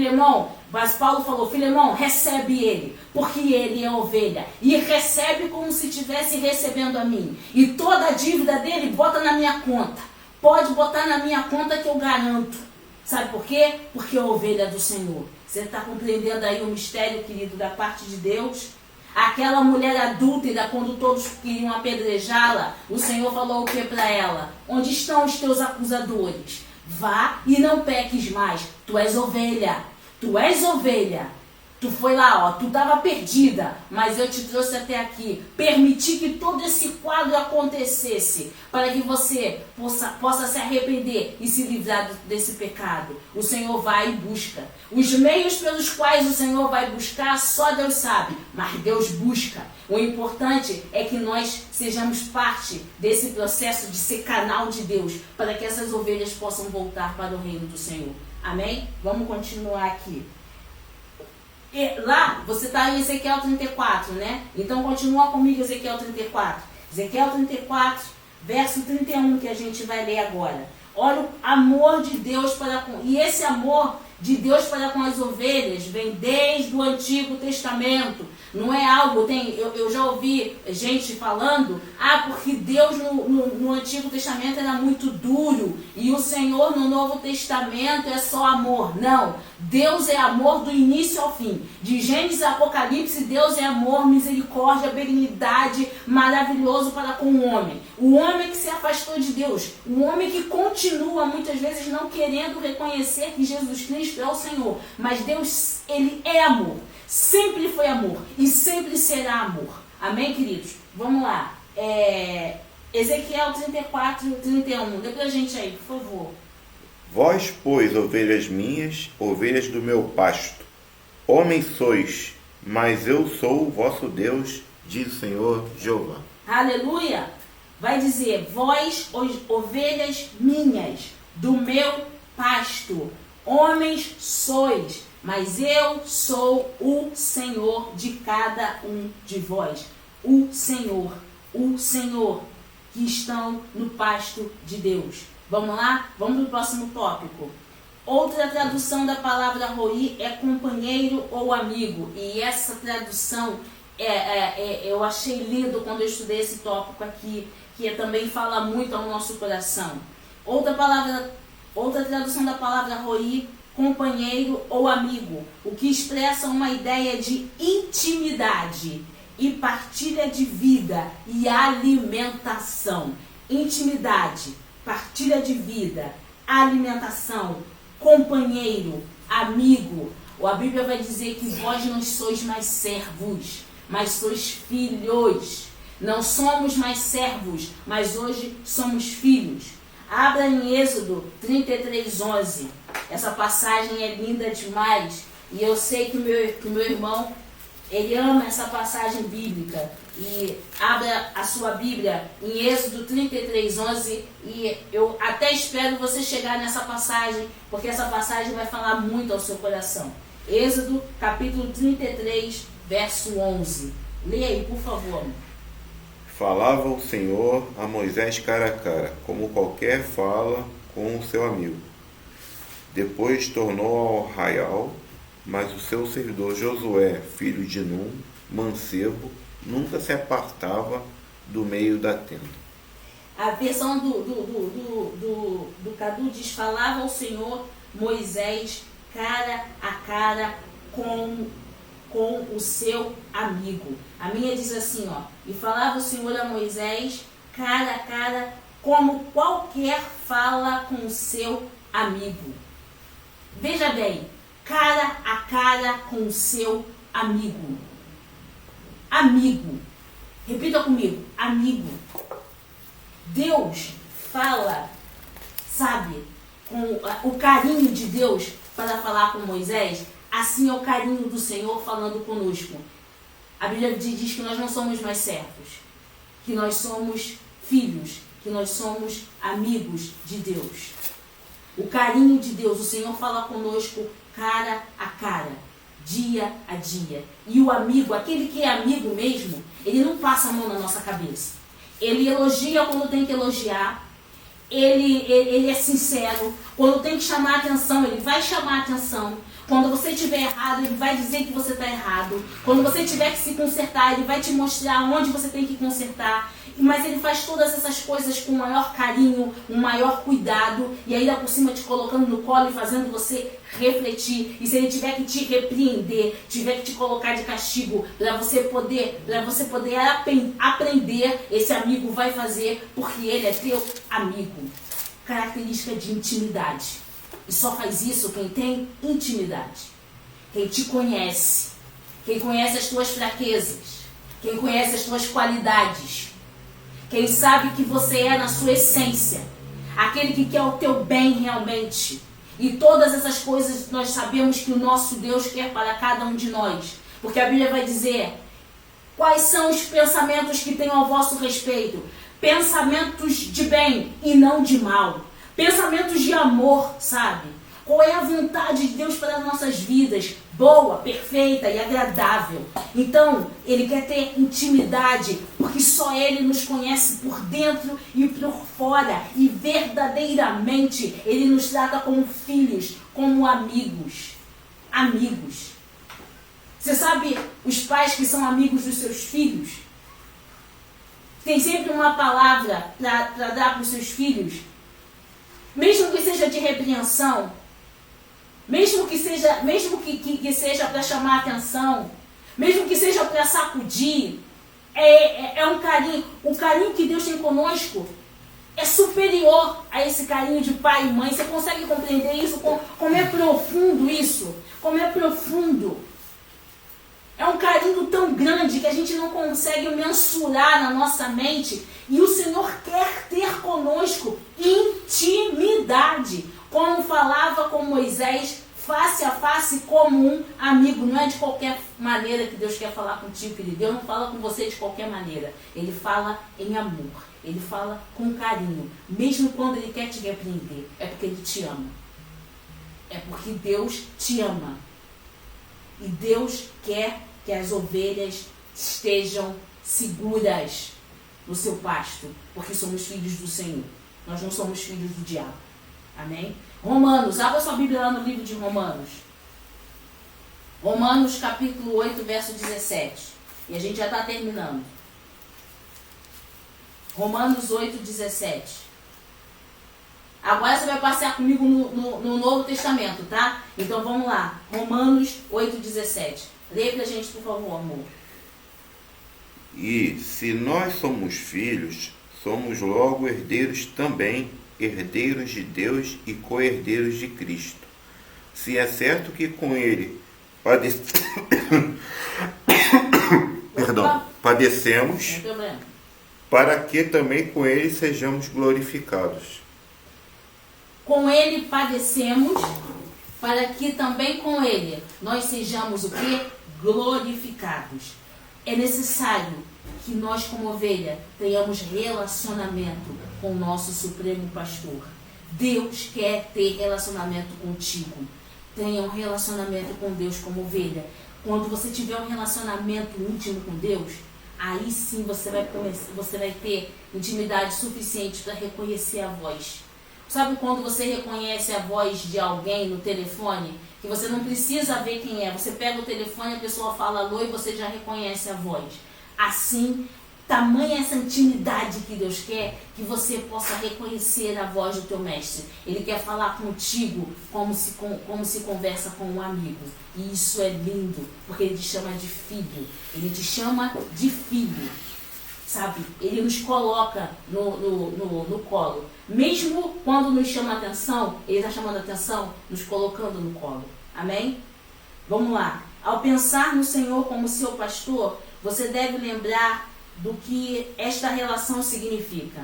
[SPEAKER 1] mas Paulo falou: Filemão, recebe ele, porque ele é ovelha. E recebe como se estivesse recebendo a mim. E toda a dívida dele, bota na minha conta. Pode botar na minha conta que eu garanto. Sabe por quê? Porque é a ovelha do Senhor. Você está compreendendo aí o mistério, querido, da parte de Deus? Aquela mulher adúltera, quando todos queriam apedrejá-la, o Senhor falou o que para ela? Onde estão os teus acusadores? Vá e não peques mais. Tu és ovelha. Tu és ovelha. Tu foi lá, tu estava perdida, mas eu te trouxe até aqui. Permiti que todo esse quadro acontecesse para que você possa se arrepender e se livrar desse pecado. O Senhor vai e busca. Os meios pelos quais o Senhor vai buscar, só Deus sabe, mas Deus busca. O importante é que nós sejamos parte desse processo de ser canal de Deus, para que essas ovelhas possam voltar para o reino do Senhor. Amém? Vamos continuar aqui. E lá, você está em Ezequiel 34, né? Então continua comigo Ezequiel 34. Ezequiel 34, verso 31, que a gente vai ler agora. Olha o amor de Deus para com... E esse amor de Deus para com as ovelhas vem desde o Antigo Testamento. Não é algo, eu já ouvi gente falando, porque Deus no Antigo Testamento era muito duro e o Senhor no Novo Testamento é só amor. Não, Deus é amor do início ao fim. De Gênesis a Apocalipse, Deus é amor, misericórdia, benignidade, maravilhoso para com o homem. O homem que se afastou de Deus, o homem que continua muitas vezes não querendo reconhecer que Jesus Cristo é o Senhor. Mas Deus, Ele é amor. Sempre foi amor e sempre será amor. Amém, queridos? Vamos lá. Ezequiel 34, 31. Dê pra gente aí, por favor.
[SPEAKER 2] Vós, pois, ovelhas minhas, ovelhas do meu pasto, homens sois, mas eu sou o vosso Deus, diz o Senhor Jeová.
[SPEAKER 1] Aleluia! Vai dizer: vós, ovelhas minhas, do meu pasto, homens sois, mas eu sou o Senhor de cada um de vós. O Senhor que estão no pasto de Deus. Vamos lá? Vamos para o próximo tópico. Outra tradução da palavra roi é companheiro ou amigo. E essa tradução eu achei lindo quando eu estudei esse tópico aqui, que também fala muito ao nosso coração. Outra tradução da palavra roi, companheiro ou amigo, o que expressa uma ideia de intimidade e partilha de vida e alimentação. Intimidade, partilha de vida, alimentação, companheiro, amigo. A Bíblia vai dizer que vós não sois mais servos, mas sois filhos. Não somos mais servos, mas hoje somos filhos. Abra em Êxodo 33:11. Essa passagem é linda demais. E eu sei que o meu irmão, ele ama essa passagem bíblica. E abra a sua Bíblia em Êxodo 33:11. E eu até espero você chegar nessa passagem, porque essa passagem vai falar muito ao seu coração. Êxodo capítulo 33, verso 11. Leia aí, por favor.
[SPEAKER 2] Falava o Senhor a Moisés cara a cara, como qualquer fala com o seu amigo. Depois tornou ao arraial, mas o seu servidor Josué, filho de Num, mancebo, nunca se apartava do meio da tenda.
[SPEAKER 1] A versão do Cadu diz: falava o Senhor Moisés cara a cara com o seu amigo. A minha diz assim, ó: e falava o Senhor a Moisés cara a cara, como qualquer fala com o seu amigo. Veja bem, cara a cara com o seu amigo. Amigo. Repita comigo, amigo. Deus fala, sabe, com o carinho de Deus para falar com Moisés. Assim é o carinho do Senhor falando conosco. A Bíblia diz que nós não somos mais servos, que nós somos filhos, que nós somos amigos de Deus. O carinho de Deus, o Senhor fala conosco cara a cara, dia a dia. E o amigo, aquele que é amigo mesmo, ele não passa a mão na nossa cabeça. Ele elogia quando tem que elogiar. Ele é sincero. Quando tem que chamar a atenção, ele vai chamar a atenção. Quando você estiver errado, ele vai dizer que você está errado. Quando você tiver que se consertar, ele vai te mostrar onde você tem que consertar. Mas ele faz todas essas coisas com o maior carinho, um maior cuidado, e ainda por cima te colocando no colo e fazendo você refletir. E se ele tiver que te repreender, tiver que te colocar de castigo, para você poder aprender, esse amigo vai fazer, porque ele é teu amigo. Característica de intimidade. E só faz isso quem tem intimidade. Quem te conhece. Quem conhece as tuas fraquezas. Quem conhece as tuas qualidades. Quem sabe que você é na sua essência. Aquele que quer o teu bem realmente. E todas essas coisas nós sabemos que o nosso Deus quer para cada um de nós. Porque a Bíblia vai dizer: quais são os pensamentos que tenho ao vosso respeito? Pensamentos de bem e não de mal. Pensamentos de amor, sabe? Qual é a vontade de Deus para as nossas vidas? Boa, perfeita e agradável. Então, Ele quer ter intimidade, porque só Ele nos conhece por dentro e por fora. E verdadeiramente, Ele nos trata como filhos, como amigos. Amigos. Você sabe os pais que são amigos dos seus filhos? Tem sempre uma palavra para dar para os seus filhos. Mesmo que seja de repreensão, mesmo que seja para chamar a atenção, mesmo que seja para sacudir, é um carinho. O carinho que Deus tem conosco é superior a esse carinho de pai e mãe. Você consegue compreender isso? Como é profundo isso? Como é profundo? É um carinho tão grande que a gente não consegue mensurar na nossa mente. E o Senhor quer ter conosco intimidade. Como falava com Moisés, face a face, como um amigo. Não é de qualquer maneira que Deus quer falar contigo, querido. Deus não fala com você de qualquer maneira. Ele fala em amor. Ele fala com carinho. Mesmo quando Ele quer te repreender. É porque Ele te ama. É porque Deus te ama. E Deus quer que as ovelhas estejam seguras no seu pasto, porque somos filhos do Senhor. Nós não somos filhos do diabo. Amém? Romanos, abra sua Bíblia lá no livro de Romanos. Romanos capítulo 8, verso 17. E a gente já está terminando. Romanos 8:17. Agora você vai passear comigo no Novo Testamento, tá? Então vamos lá. Romanos 8:17. Leia pra gente, por favor, amor.
[SPEAKER 2] E se nós somos filhos, somos logo herdeiros também, herdeiros de Deus e co-herdeiros de Cristo. Se é certo que com ele padecemos, para que também com ele sejamos glorificados.
[SPEAKER 1] Com ele padecemos, para que também com ele nós sejamos o quê? Glorificados. É necessário que nós, como ovelha, tenhamos relacionamento com o nosso Supremo Pastor. Deus quer ter relacionamento contigo. Tenha um relacionamento com Deus como ovelha. Quando você tiver um relacionamento íntimo com Deus, aí sim você vai ter intimidade suficiente para reconhecer a voz. Sabe quando você reconhece a voz de alguém no telefone, que você não precisa ver quem é, você pega o telefone, a pessoa fala alô e você já reconhece a voz. Assim, tamanha essa intimidade que Deus quer, que você possa reconhecer a voz do teu mestre. Ele quer falar contigo como se conversa com um amigo. E isso é lindo, porque ele te chama de filho. Ele te chama de filho. Sabe? Ele nos coloca no colo. Mesmo quando nos chama a atenção, ele está chamando a atenção, nos colocando no colo. Amém? Vamos lá. Ao pensar no Senhor como seu pastor, você deve lembrar do que esta relação significa.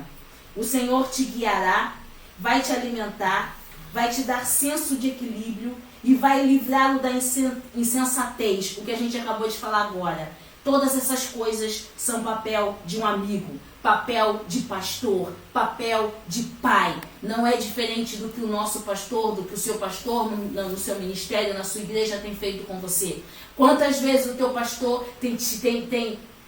[SPEAKER 1] O Senhor te guiará, vai te alimentar, vai te dar senso de equilíbrio e vai livrá-lo da insensatez, o que a gente acabou de falar agora. Todas essas coisas são papel de um amigo, papel de pastor, papel de pai. Não é diferente do que o nosso pastor, do que o seu pastor no seu ministério, na sua igreja tem feito com você. Quantas vezes o teu pastor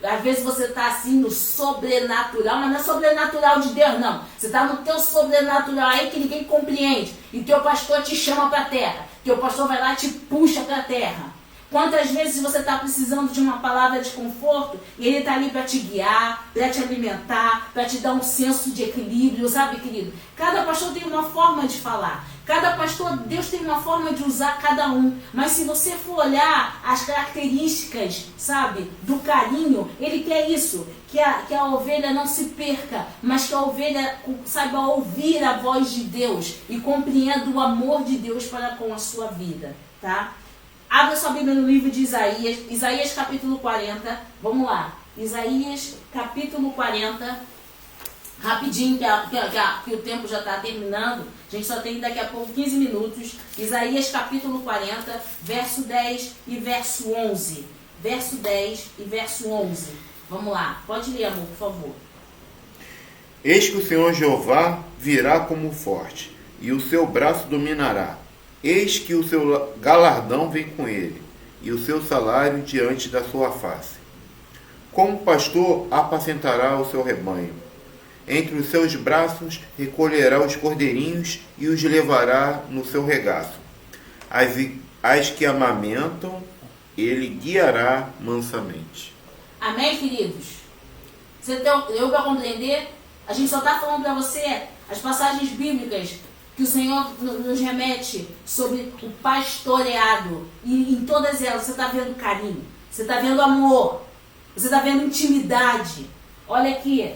[SPEAKER 1] às vezes você está assim no sobrenatural, mas não é sobrenatural de Deus, não. Você está no teu sobrenatural aí que ninguém compreende. E o teu pastor te chama para a terra. Teu pastor vai lá e te puxa para a terra. Quantas vezes você está precisando de uma palavra de conforto e ele está ali para te guiar, para te alimentar, para te dar um senso de equilíbrio, sabe, querido? Cada pastor tem uma forma de falar. Cada pastor, Deus tem uma forma de usar cada um. Mas se você for olhar as características, sabe, do carinho, ele quer isso. Que a ovelha não se perca, mas que a ovelha saiba ouvir a voz de Deus e compreenda o amor de Deus para com a sua vida, tá? Abra sua Bíblia no livro de Isaías, Isaías capítulo 40, vamos lá, Isaías capítulo 40, rapidinho, que o tempo já está terminando, a gente só tem daqui a pouco 15 minutos, Isaías capítulo 40, verso 10 e verso 11, verso 10 e verso 11, vamos lá, pode ler, amor, por favor.
[SPEAKER 2] Eis que o Senhor Jeová virá como forte, e o seu braço dominará. Eis que o seu galardão vem com ele, e o seu salário diante da sua face. Como pastor apacentará o seu rebanho. Entre os seus braços recolherá os cordeirinhos e os levará no seu regaço. As que amamentam, ele guiará mansamente.
[SPEAKER 1] Amém, queridos? Você deu para compreender? A gente só está falando para você as passagens bíblicas que o Senhor nos remete sobre o pastoreado. E em todas elas você está vendo carinho, você está vendo amor, você está vendo intimidade. Olha aqui,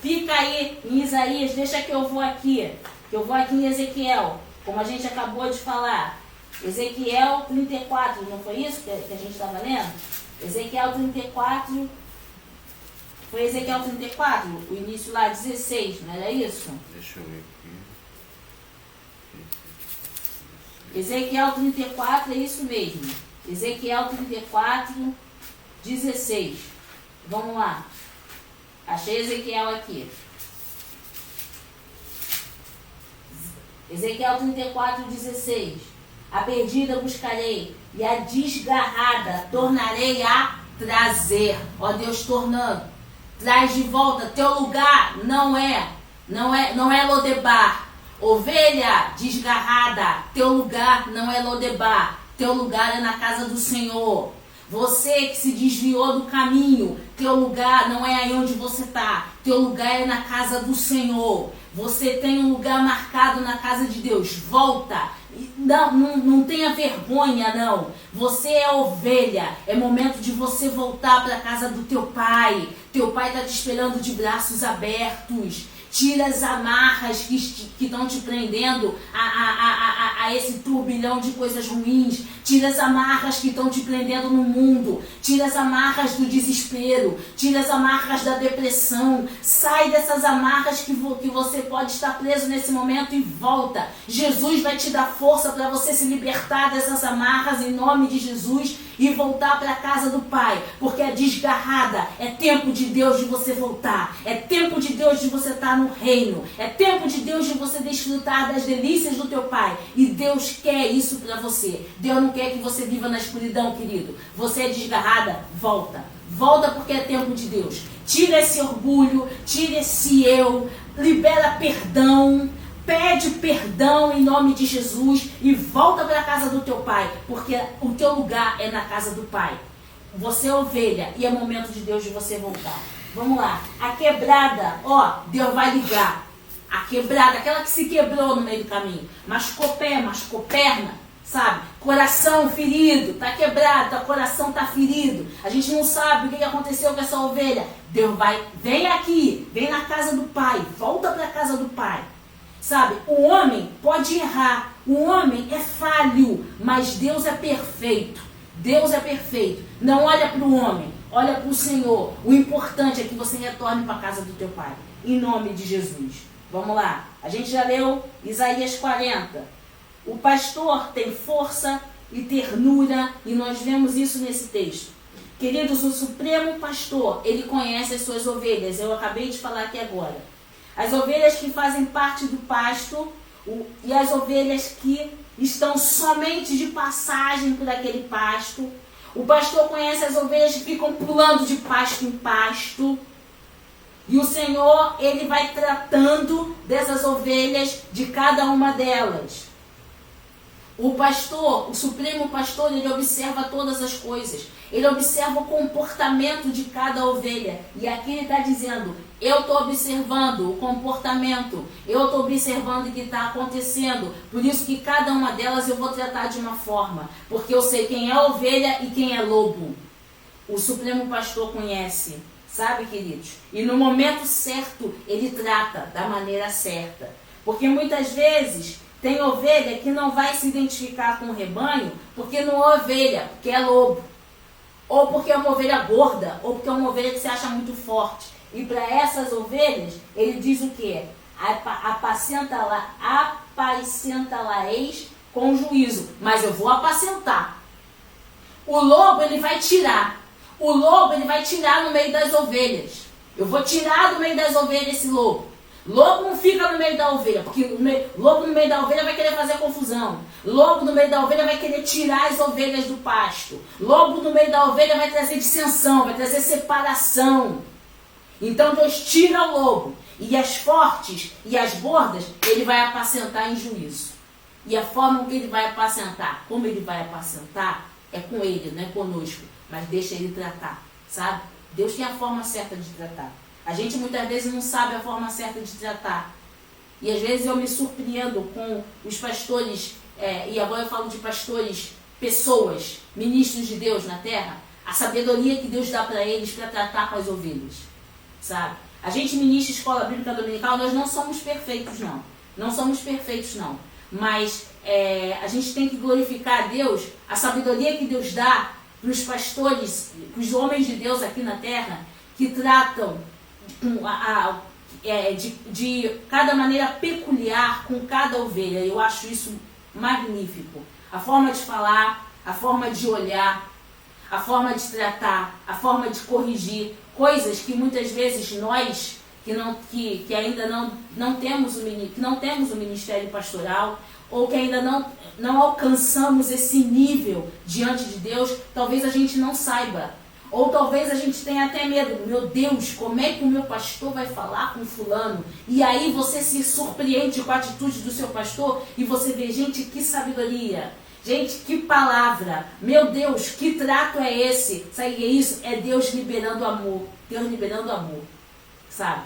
[SPEAKER 1] fica aí em Isaías, deixa que eu vou aqui. Que eu vou aqui em Ezequiel, como a gente acabou de falar. Ezequiel 34, não foi isso que a gente estava lendo? Ezequiel 34, foi Ezequiel 34, o início lá 16, não era isso?
[SPEAKER 2] Deixa eu ver aqui.
[SPEAKER 1] Ezequiel 34 é isso mesmo. Ezequiel 34, 16. Vamos lá. Achei Ezequiel aqui. Ezequiel 34, 16. A perdida buscarei e a desgarrada tornarei a trazer. Ó Deus tornando. Traz de volta. Teu lugar não é Lodebar. Ovelha desgarrada, teu lugar não é Lodebar, teu lugar é na casa do Senhor. Você que se desviou do caminho, teu lugar não é aí onde você está. Teu lugar é na casa do Senhor. Você tem um lugar marcado na casa de Deus. Volta. Não tenha vergonha, não. Você é ovelha. É momento de você voltar para a casa do teu pai. Teu pai está te esperando de braços abertos. Tira as amarras que estão te prendendo a esse turbilhão de coisas ruins. Tira as amarras que estão te prendendo no mundo. Tira as amarras do desespero. Tira as amarras da depressão. Sai dessas amarras que você pode estar preso nesse momento e volta. Jesus vai te dar força para você se libertar dessas amarras em nome de Jesus e voltar para a casa do Pai. Porque é desgarrada. É tempo de Deus de você voltar. É tempo de Deus de você estar no reino. É tempo de Deus de você desfrutar das delícias do teu Pai. E Deus quer isso para você. Deus não quer que você viva na escuridão, querido. Você é desgarrada, volta. Volta porque é tempo de Deus. Tira esse orgulho, tira esse eu, libera perdão. Pede perdão em nome de Jesus e volta para a casa do teu pai, porque o teu lugar é na casa do Pai. Você é ovelha e é momento de Deus de você voltar. Vamos lá. A quebrada, Deus vai ligar. A quebrada, aquela que se quebrou no meio do caminho. Machucou pé, machucou perna, sabe? Coração ferido, tá quebrado, teu coração tá ferido. A gente não sabe o que aconteceu com essa ovelha. Deus vai, vem aqui, vem na casa do Pai, volta para a casa do Pai. Sabe, o homem pode errar, o homem é falho, mas Deus é perfeito. Deus é perfeito. Não olha para o homem, olha para o Senhor. O importante é que você retorne para a casa do teu Pai, em nome de Jesus. Vamos lá, a gente já leu Isaías 40. O pastor tem força e ternura, e nós vemos isso nesse texto. Queridos, o supremo pastor, ele conhece as suas ovelhas, eu acabei de falar aqui agora. As ovelhas que fazem parte do pasto e as ovelhas que estão somente de passagem por aquele pasto. O pastor conhece as ovelhas que ficam pulando de pasto em pasto. E o Senhor, ele vai tratando dessas ovelhas, de cada uma delas. O pastor, o supremo pastor, ele observa todas as coisas. Ele observa o comportamento de cada ovelha. E aqui ele está dizendo, eu estou observando o comportamento. Eu estou observando o que está acontecendo. Por isso que cada uma delas eu vou tratar de uma forma. Porque eu sei quem é ovelha e quem é lobo. O supremo pastor conhece. Sabe, queridos? E no momento certo, ele trata da maneira certa. Porque muitas vezes tem ovelha que não vai se identificar com o rebanho porque não é ovelha, porque é lobo. Ou porque é uma ovelha gorda, ou porque é uma ovelha que se acha muito forte. E para essas ovelhas, ele diz o quê? Apacenta-la-eis com juízo. Mas eu vou apacentar. O lobo, ele vai tirar. O lobo, ele vai tirar no meio das ovelhas. Eu vou tirar do meio das ovelhas esse lobo. Lobo não fica no meio da ovelha, porque lobo no meio da ovelha vai querer fazer confusão. Lobo no meio da ovelha vai querer tirar as ovelhas do pasto. Lobo no meio da ovelha vai trazer dissensão, vai trazer separação. Então Deus tira o lobo. E as fortes e as gordas, ele vai apacentar em juízo. E a forma que ele vai apacentar, como ele vai apacentar, é com ele, não é conosco. Mas deixa ele tratar, sabe? Deus tem a forma certa de tratar. A gente muitas vezes não sabe a forma certa de tratar. E às vezes eu me surpreendo com os pastores, e agora eu falo de pastores, pessoas, ministros de Deus na terra, a sabedoria que Deus dá para eles para tratar com as ovelhas, sabe? A gente ministra escola bíblica dominical, nós não somos perfeitos não. Não somos perfeitos não. Mas a gente tem que glorificar a Deus, a sabedoria que Deus dá para os pastores, para os homens de Deus aqui na terra, que tratam de cada maneira peculiar com cada ovelha. Eu acho isso magnífico. A forma de falar, a forma de olhar, a forma de tratar, a forma de corrigir, coisas que muitas vezes nós que ainda não temos o ministério pastoral, ou que ainda não alcançamos esse nível diante de Deus, talvez a gente não saiba. Ou talvez a gente tenha até medo. Meu Deus, como é que o meu pastor vai falar com fulano? E aí você se surpreende com a atitude do seu pastor e você vê, gente, que sabedoria. Gente, que palavra! Meu Deus, que trato é esse? Sabe o que é isso? É Deus liberando amor. Deus liberando amor, sabe?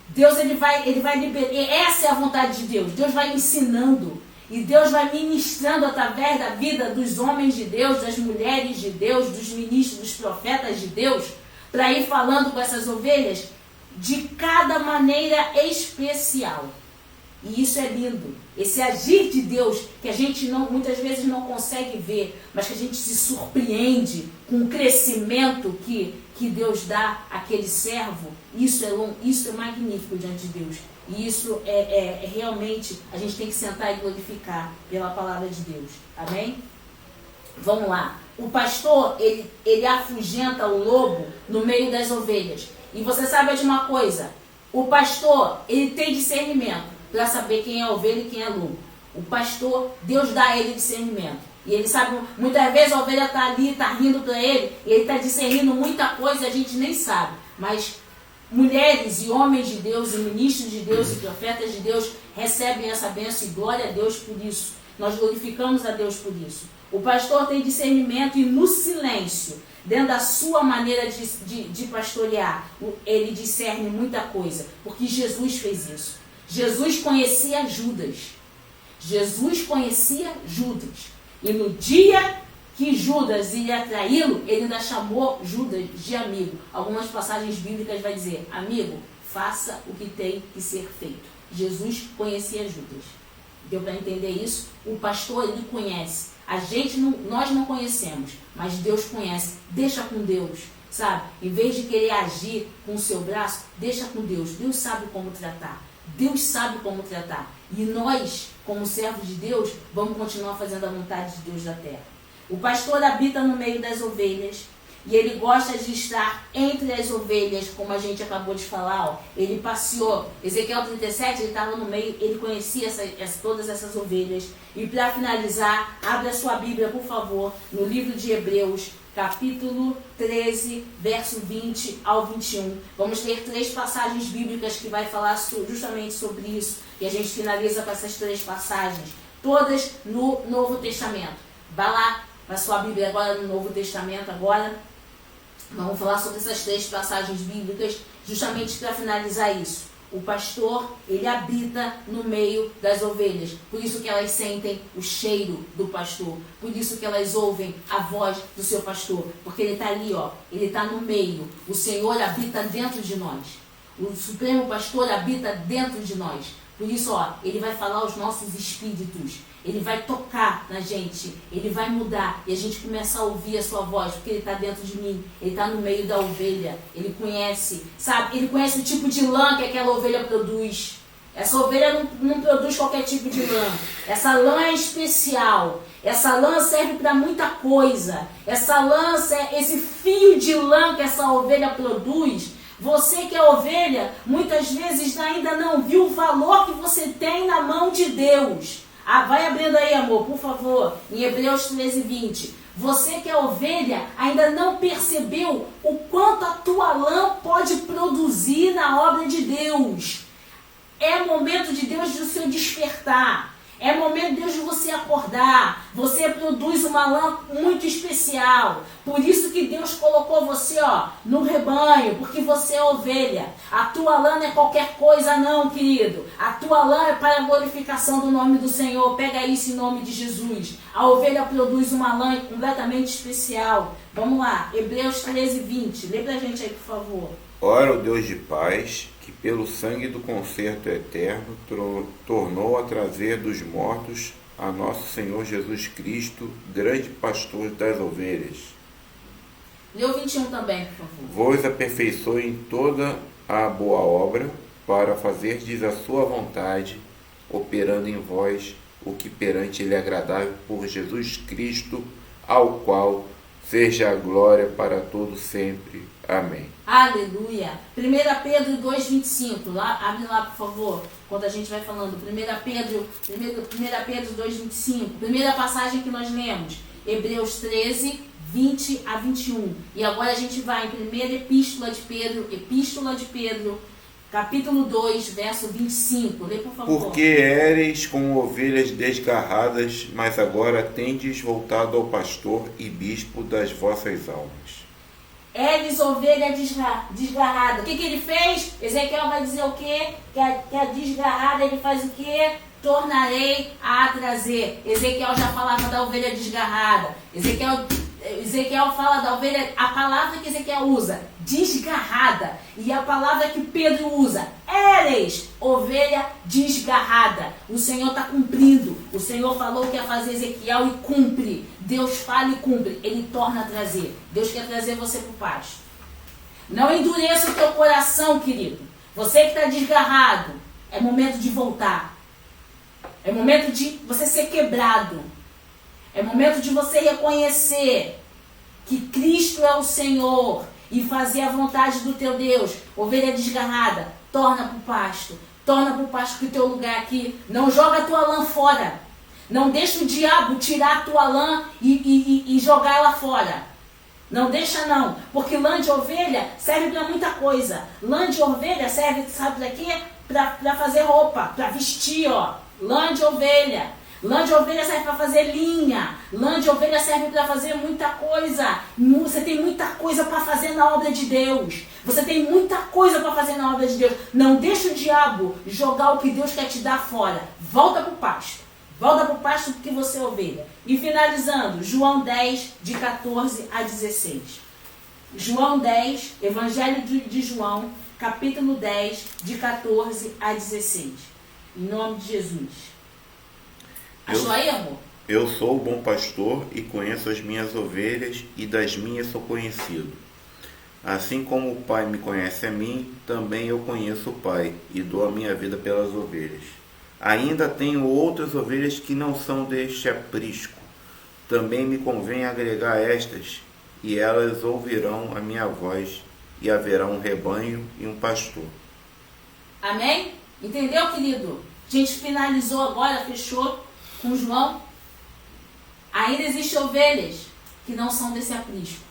[SPEAKER 1] Deus, ele vai liberar. Essa é a vontade de Deus. Deus vai ensinando. E Deus vai ministrando através da vida dos homens de Deus, das mulheres de Deus, dos ministros, dos profetas de Deus, para ir falando com essas ovelhas de cada maneira especial. E isso é lindo. Esse agir de Deus que a gente muitas vezes não consegue ver, mas que a gente se surpreende com o crescimento que Deus dá àquele servo. Isso é magnífico diante de Deus. E isso é realmente, a gente tem que sentar e glorificar pela palavra de Deus. Amém? Vamos lá. O pastor, ele afugenta o lobo no meio das ovelhas. E você sabe de uma coisa, o pastor, ele tem discernimento para saber quem é ovelha e quem é lobo. O pastor, Deus dá a ele discernimento. E ele sabe, muitas vezes a ovelha está ali, está rindo para ele, e ele está discernindo muita coisa e a gente nem sabe. Mas mulheres e homens de Deus, e ministros de Deus, e profetas de Deus recebem essa bênção e glória a Deus por isso. Nós glorificamos a Deus por isso. O pastor tem discernimento e no silêncio, dentro da sua maneira de pastorear, ele discerne muita coisa, porque Jesus fez isso. Jesus conhecia Judas. Jesus conhecia Judas. E no dia que Judas ia traí-lo, ele ainda chamou Judas de amigo. Algumas passagens bíblicas vai dizer, amigo, faça o que tem que ser feito. Jesus conhecia Judas. Deu para entender isso? O pastor, ele conhece. Nós não conhecemos, mas Deus conhece. Deixa com Deus, sabe? Em vez de querer agir com o seu braço, deixa com Deus. Deus sabe como tratar. Deus sabe como tratar. E nós, como servos de Deus, vamos continuar fazendo a vontade de Deus da terra. O pastor habita no meio das ovelhas e ele gosta de estar entre as ovelhas, como a gente acabou de falar. Ó. Ele passeou. Ezequiel 37, ele estava no meio, ele conhecia todas essas ovelhas. E para finalizar, abre a sua Bíblia, por favor, no livro de Hebreus, capítulo 13, verso 20 ao 21. Vamos ter 3 passagens bíblicas que vai falar justamente sobre isso. E a gente finaliza com essas 3 passagens, todas no Novo Testamento. Vai lá para a sua Bíblia agora no Novo Testamento agora. Vamos falar sobre essas 3 passagens bíblicas, justamente para finalizar isso. O pastor, ele habita no meio das ovelhas. Por isso que elas sentem o cheiro do pastor. Por isso que elas ouvem a voz do seu pastor. Porque ele está ali, ó. Ele está no meio. O Senhor habita dentro de nós. O Supremo Pastor habita dentro de nós. Por isso, ó, ele vai falar aos nossos espíritos. Ele vai tocar na gente, ele vai mudar e a gente começa a ouvir a sua voz, porque ele está dentro de mim, ele está no meio da ovelha, ele conhece, sabe? Ele conhece o tipo de lã que aquela ovelha produz. Essa ovelha não produz qualquer tipo de lã. Essa lã é especial. Essa lã serve para muita coisa. Essa lã, esse fio de lã que essa ovelha produz, você que é ovelha, muitas vezes ainda não viu o valor que você tem na mão de Deus. Vai abrindo aí, amor, por favor, em Hebreus 13, 20. Você que é ovelha ainda não percebeu o quanto a tua lã pode produzir na obra de Deus. É momento de Deus de você despertar. É momento de Deus de você acordar. Você produz uma lã muito especial. Por isso que Deus colocou você, ó, no rebanho, porque você é ovelha. A tua lã não é qualquer coisa não, querido. A tua lã é para a glorificação do nome do Senhor. Pega isso em nome de Jesus. A ovelha produz uma lã completamente especial. Vamos lá, Hebreus 13, 20. Lê pra gente aí, por favor.
[SPEAKER 2] Ora, o Deus de paz, que pelo sangue do concerto eterno tornou a trazer dos mortos a nosso Senhor Jesus Cristo, grande pastor das ovelhas.
[SPEAKER 1] Lê o 21 também, por favor.
[SPEAKER 2] Vos aperfeiçoe em toda a boa obra, para fazerdes a sua vontade, operando em vós o que perante ele é agradável por Jesus Cristo, ao qual seja a glória para todo sempre. Amém.
[SPEAKER 1] Aleluia. 1 Pedro 2,25. Abre lá, por favor, quando a gente vai falando. 1 Pedro 2,25. Primeira passagem que nós lemos. Hebreus 13, 20 a 21. E agora a gente vai em primeira Epístola de Pedro, capítulo 2, verso 25. Lê, por favor.
[SPEAKER 2] Porque éreis como ovelhas desgarradas, mas agora tendes voltado ao pastor e bispo das vossas almas.
[SPEAKER 1] Eles, ovelha desgarrada. O que ele fez? Ezequiel vai dizer o quê? Que a desgarrada, ele faz o quê? Tornarei a trazer. Ezequiel já falava da ovelha desgarrada. Ezequiel fala da ovelha, a palavra que Ezequiel usa, desgarrada. E a palavra que Pedro usa, éreis, ovelha desgarrada. O Senhor está cumprindo. O Senhor falou que ia fazer Ezequiel e cumpre. Deus fala e cumpre. Ele torna a trazer. Deus quer trazer você para o pasto. Não endureça o teu coração, querido. Você que está desgarrado, é momento de voltar. É momento de você ser quebrado. É momento de você reconhecer que Cristo é o Senhor e fazer a vontade do teu Deus. Ovelha desgarrada, torna para o pasto. Torna para o pasto que o teu lugar aqui. Não joga a tua lã fora. Não deixa o diabo tirar a tua lã e jogar ela fora. Não deixa não. Porque lã de ovelha serve para muita coisa. Lã de ovelha serve, sabe para quê? Para fazer roupa, para vestir, ó. Lã de ovelha. Lã de ovelha serve para fazer linha. Lã de ovelha serve para fazer muita coisa. Você tem muita coisa para fazer na obra de Deus. Você tem muita coisa para fazer na obra de Deus. Não deixa o diabo jogar o que Deus quer te dar fora. Volta para o pasto. Volta para o pasto porque você é ovelha. E finalizando, João 10, de 14 a 16. João 10, Evangelho de João, capítulo 10, de 14 a 16. Em nome de Jesus. Achou aí, amor?
[SPEAKER 2] Eu sou o bom pastor e conheço as minhas ovelhas, e das minhas sou conhecido. Assim como o Pai me conhece a mim, também eu conheço o Pai, e dou a minha vida pelas ovelhas. Ainda tenho outras ovelhas que não são deste aprisco. Também me convém agregar estas, e elas ouvirão a minha voz, e haverá um rebanho e um pastor.
[SPEAKER 1] Amém? Entendeu, querido? A gente finalizou agora, fechou com João. Ainda existem ovelhas que não são desse aprisco.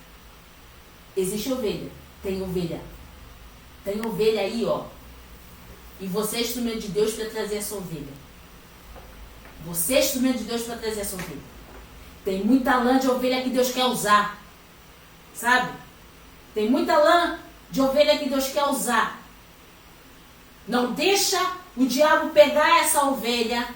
[SPEAKER 1] Existe ovelha. Tem ovelha. Tem ovelha aí, ó. E você é instrumento de Deus para trazer essa ovelha. Você é instrumento de Deus para trazer essa ovelha. Tem muita lã de ovelha que Deus quer usar. Sabe? Tem muita lã de ovelha que Deus quer usar. Não deixa o diabo pegar essa ovelha.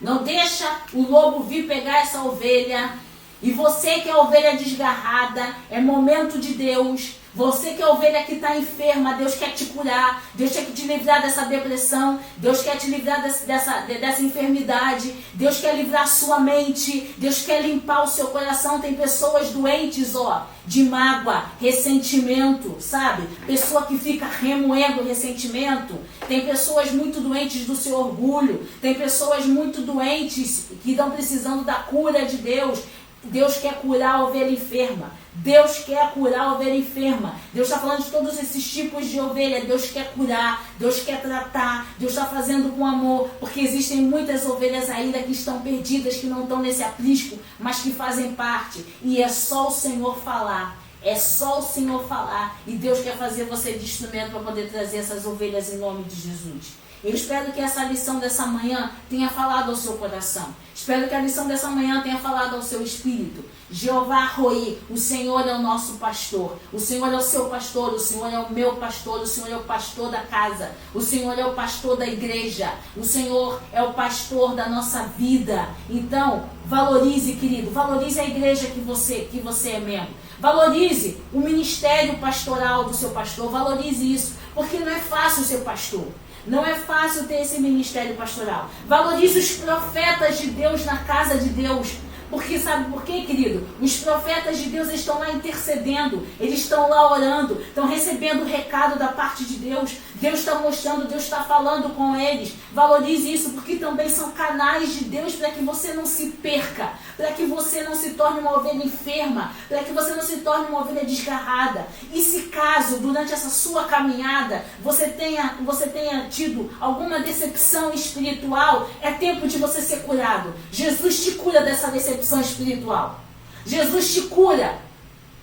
[SPEAKER 1] Não deixa o lobo vir pegar essa ovelha. E você que é a ovelha desgarrada, é momento de Deus. Você que é a ovelha que está enferma, Deus quer te curar. Deus quer te livrar dessa depressão. Deus quer te livrar dessa enfermidade. Deus quer livrar a sua mente. Deus quer limpar o seu coração. Tem pessoas doentes, ó, de mágoa, ressentimento, sabe? Pessoa que fica remoendo ressentimento. Tem pessoas muito doentes do seu orgulho. Tem pessoas muito doentes que estão precisando da cura de Deus. Deus quer curar a ovelha enferma. Deus quer curar a ovelha enferma. Deus está falando de todos esses tipos de ovelha. Deus quer curar, Deus quer tratar. Deus está fazendo com amor. Porque existem muitas ovelhas ainda que estão perdidas, que não estão nesse aprisco, mas que fazem parte. E é só o Senhor falar. É só o Senhor falar. E Deus quer fazer você de instrumento para poder trazer essas ovelhas em nome de Jesus. Eu espero que essa lição dessa manhã tenha falado ao seu coração. Espero que a lição dessa manhã tenha falado ao seu espírito. Jeová Roi, o Senhor é o nosso pastor. O Senhor é o seu pastor, o Senhor é o meu pastor, o Senhor é o pastor da casa. O Senhor é o pastor da igreja. O Senhor é o pastor da nossa vida. Então, valorize, querido, valorize a igreja que você é membro. Valorize o ministério pastoral do seu pastor. Valorize isso, porque não é fácil ser pastor. Não é fácil ter esse ministério pastoral. Valorize os profetas de Deus na casa de Deus. Porque sabe por quê, querido? Os profetas de Deus estão lá intercedendo. Eles estão lá orando. Estão recebendo o recado da parte de Deus. Deus está mostrando, Deus está falando com eles. Valorize isso, porque também são canais de Deus para que você não se perca. Para que você não se torne uma ovelha enferma. Para que você não se torne uma ovelha desgarrada. E se caso, durante essa sua caminhada, você tenha tido alguma decepção espiritual, é tempo de você ser curado. Jesus te cura dessa decepção espiritual. Jesus te cura.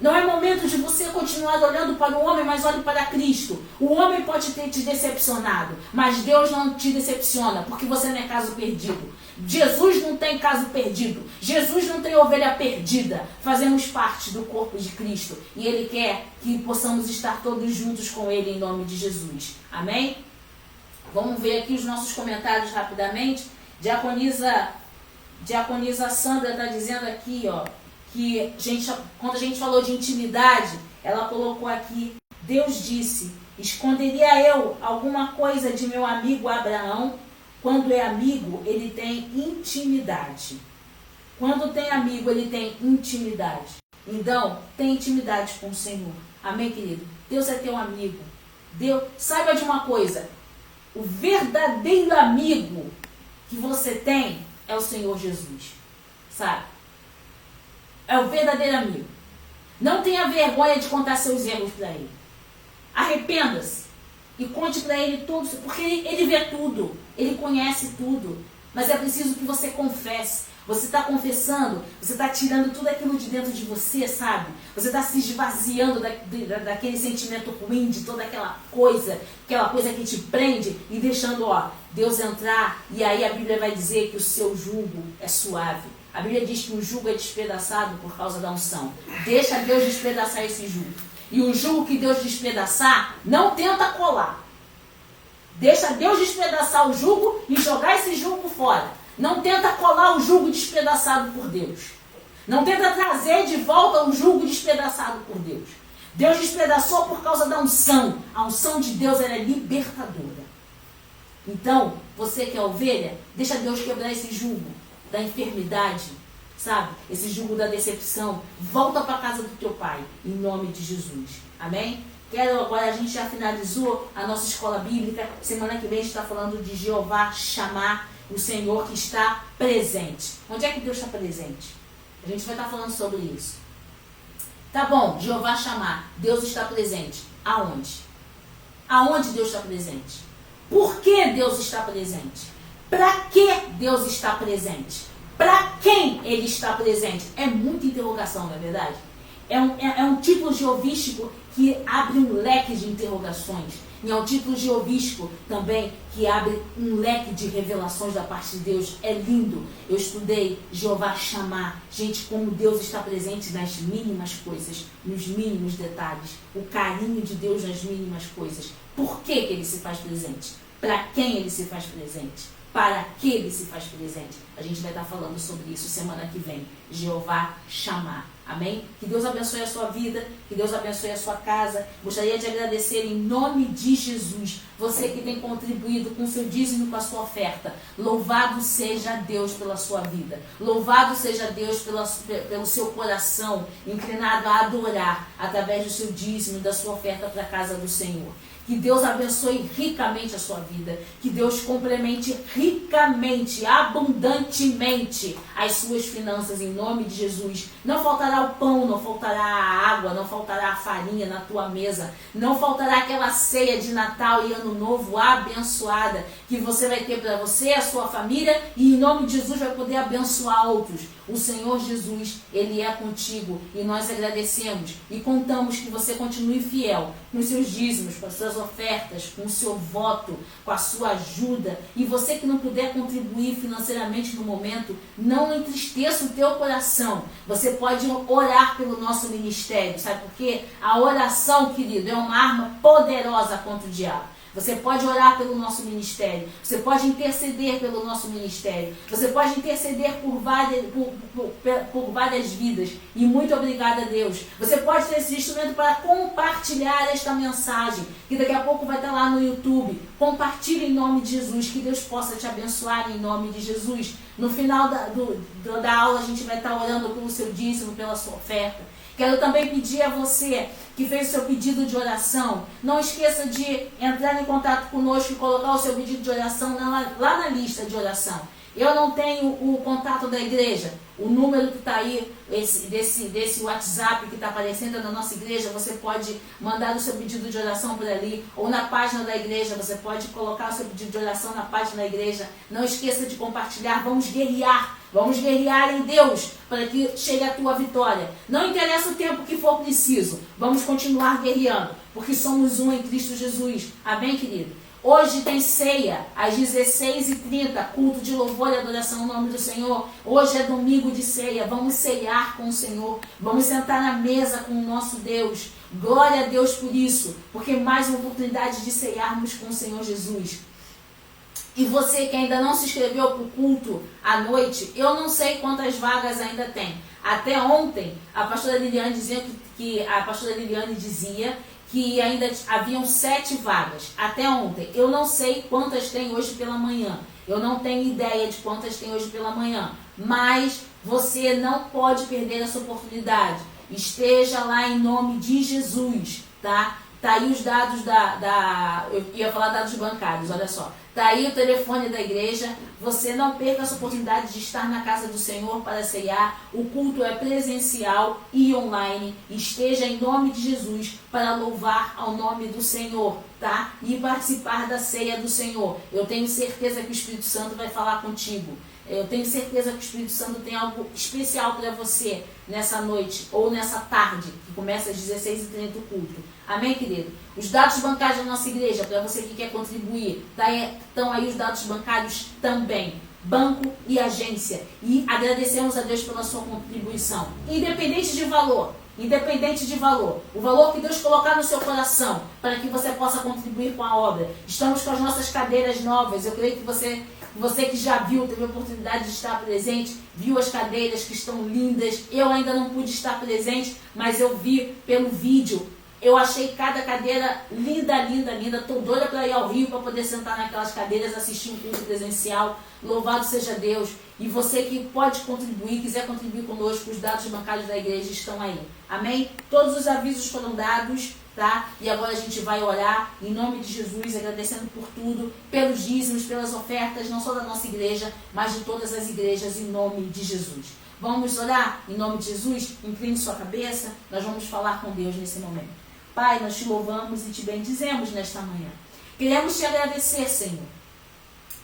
[SPEAKER 1] Não é momento de você continuar olhando para o homem, mas olhe para Cristo. O homem pode ter te decepcionado, mas Deus não te decepciona, porque você não é caso perdido. Jesus não tem caso perdido. Jesus não tem ovelha perdida. Fazemos parte do corpo de Cristo. E Ele quer que possamos estar todos juntos com Ele em nome de Jesus. Amém? Vamos ver aqui os nossos comentários rapidamente. Diaconisa Sandra está dizendo aqui, ó, que quando a gente falou de intimidade, ela colocou aqui: Deus disse, esconderia eu alguma coisa de meu amigo Abraão? Quando é amigo, ele tem intimidade. Quando tem amigo, ele tem intimidade. Então, tem intimidade com o Senhor. Amém, querido? Deus é teu amigo. Deus, saiba de uma coisa: o verdadeiro amigo que você tem é o Senhor Jesus. Sabe? É o verdadeiro amigo. Não tenha vergonha de contar seus erros para ele. Arrependa-se e conte para ele tudo, porque ele vê tudo, ele conhece tudo. Mas é preciso que você confesse. Você está confessando, você está tirando tudo aquilo de dentro de você, sabe? Você está se esvaziando daquele sentimento ruim, de toda aquela coisa que te prende, e deixando, ó, Deus entrar. E aí a Bíblia vai dizer que o seu jugo é suave. A Bíblia diz que o jugo é despedaçado por causa da unção. Deixa Deus despedaçar esse jugo. E o jugo que Deus despedaçar, não tenta colar. Deixa Deus despedaçar o jugo e jogar esse jugo fora. Não tenta colar o jugo despedaçado por Deus. Não tenta trazer de volta o jugo despedaçado por Deus. Deus despedaçou por causa da unção. A unção de Deus, ela é libertadora. Então, você que é ovelha, deixa Deus quebrar esse jugo da enfermidade, sabe? Esse jugo da decepção. Volta para a casa do teu pai, em nome de Jesus. Amém? Agora a gente já finalizou a nossa escola bíblica. Semana que vem a gente está falando de Jeová Chamar, o Senhor que está presente. Onde é que Deus está presente? A gente vai estar falando sobre isso. Tá bom, Jeová Chamar, Deus está presente. Aonde? Aonde Deus está presente? Por que Deus está presente? Para que Deus está presente? Para quem Ele está presente? É muita interrogação, não é verdade? É um título geovístico que abre um leque de interrogações. E é um título geovístico também que abre um leque de revelações da parte de Deus. É lindo. Eu estudei Jeová Chamar. Gente, como Deus está presente nas mínimas coisas, nos mínimos detalhes. O carinho de Deus nas mínimas coisas. Por que Ele se faz presente? Para quem Ele se faz presente? Para que Ele se faz presente? A gente vai estar falando sobre isso semana que vem. Jeová Chamar. Amém? Que Deus abençoe a sua vida, que Deus abençoe a sua casa. Gostaria de agradecer em nome de Jesus, você que tem contribuído com o seu dízimo, com a sua oferta. Louvado seja Deus pela sua vida. Louvado seja Deus pelo seu coração inclinado a adorar através do seu dízimo e da sua oferta para a casa do Senhor. Que Deus abençoe ricamente a sua vida. Que Deus complemente ricamente, abundantemente as suas finanças em nome de Jesus. Não faltará o pão, não faltará a água, não faltará a farinha na tua mesa. Não faltará aquela ceia de Natal e Ano Novo abençoada que você vai ter para você, a sua família, e em nome de Jesus vai poder abençoar outros. O Senhor Jesus, Ele é contigo e nós agradecemos e contamos que você continue fiel com os seus dízimos, com as suas ofertas, com o seu voto, com a sua ajuda. E você que não puder contribuir financeiramente no momento, não entristeça o teu coração. Você pode orar pelo nosso ministério, sabe por quê? A oração, querido, é uma arma poderosa contra o diabo. Você pode orar pelo nosso ministério. Você pode interceder pelo nosso ministério. Você pode interceder por várias vidas. E muito obrigada a Deus. Você pode ter esse instrumento para compartilhar esta mensagem, que daqui a pouco vai estar lá no YouTube. Compartilhe em nome de Jesus. Que Deus possa te abençoar em nome de Jesus. No final da aula a gente vai estar orando pelo seu dízimo, pela sua oferta. Quero também pedir a você que fez o seu pedido de oração, não esqueça de entrar em contato conosco e colocar o seu pedido de oração lá na lista de oração. Eu não tenho o contato da igreja, o número que está aí, desse WhatsApp que está aparecendo na nossa igreja, você pode mandar o seu pedido de oração por ali, ou na página da igreja, você pode colocar o seu pedido de oração na página da igreja. Não esqueça de compartilhar, vamos guerrear Vamos guerrear em Deus para que chegue a tua vitória. Não interessa o tempo que for preciso. Vamos continuar guerreando, porque somos um em Cristo Jesus. Amém, querido? Hoje tem ceia, às 16h30, culto de louvor e adoração no nome do Senhor. Hoje é domingo de ceia, vamos ceiar com o Senhor. Vamos sentar na mesa com o nosso Deus. Glória a Deus por isso, porque mais uma oportunidade de ceiarmos com o Senhor Jesus. E você que ainda não se inscreveu para o culto à noite, eu não sei quantas vagas ainda tem. Até ontem, a pastora Liliane dizia que ainda haviam 7 vagas. Até ontem. Eu não sei quantas tem hoje pela manhã. Eu não tenho ideia de quantas tem hoje pela manhã. Mas você não pode perder essa oportunidade. Esteja lá em nome de Jesus, tá? Tá aí os dados eu ia falar dados bancários, olha só. Tá aí o telefone da igreja. Você não perca essa oportunidade de estar na casa do Senhor para ceiar. O culto é presencial e online. Esteja em nome de Jesus para louvar ao nome do Senhor, tá? E participar da ceia do Senhor. Eu tenho certeza que o Espírito Santo vai falar contigo. Eu tenho certeza que o Espírito Santo tem algo especial para você nessa noite ou nessa tarde, que começa às 16h30 o culto. Amém, querido? Os dados bancários da nossa igreja, para você que quer contribuir, estão aí os dados bancários também. Banco e agência. E agradecemos a Deus pela sua contribuição. Independente de valor. O valor que Deus colocar no seu coração, para que você possa contribuir com a obra. Estamos com as nossas cadeiras novas. Eu creio que você que já viu, teve a oportunidade de estar presente, viu as cadeiras que estão lindas. Eu ainda não pude estar presente, mas eu vi pelo vídeo. Eu achei cada cadeira linda, linda, linda. Estou doida para ir ao Rio para poder sentar naquelas cadeiras, assistir um culto presencial. Louvado seja Deus. E você que pode contribuir, quiser contribuir conosco, os dados bancários da igreja estão aí. Amém? Todos os avisos foram dados, tá? E agora a gente vai orar em nome de Jesus, agradecendo por tudo, pelos dízimos, pelas ofertas, não só da nossa igreja, mas de todas as igrejas, em nome de Jesus. Vamos orar em nome de Jesus? Incline sua cabeça, nós vamos falar com Deus nesse momento. Pai, nós te louvamos e te bendizemos nesta manhã. Queremos te agradecer, Senhor.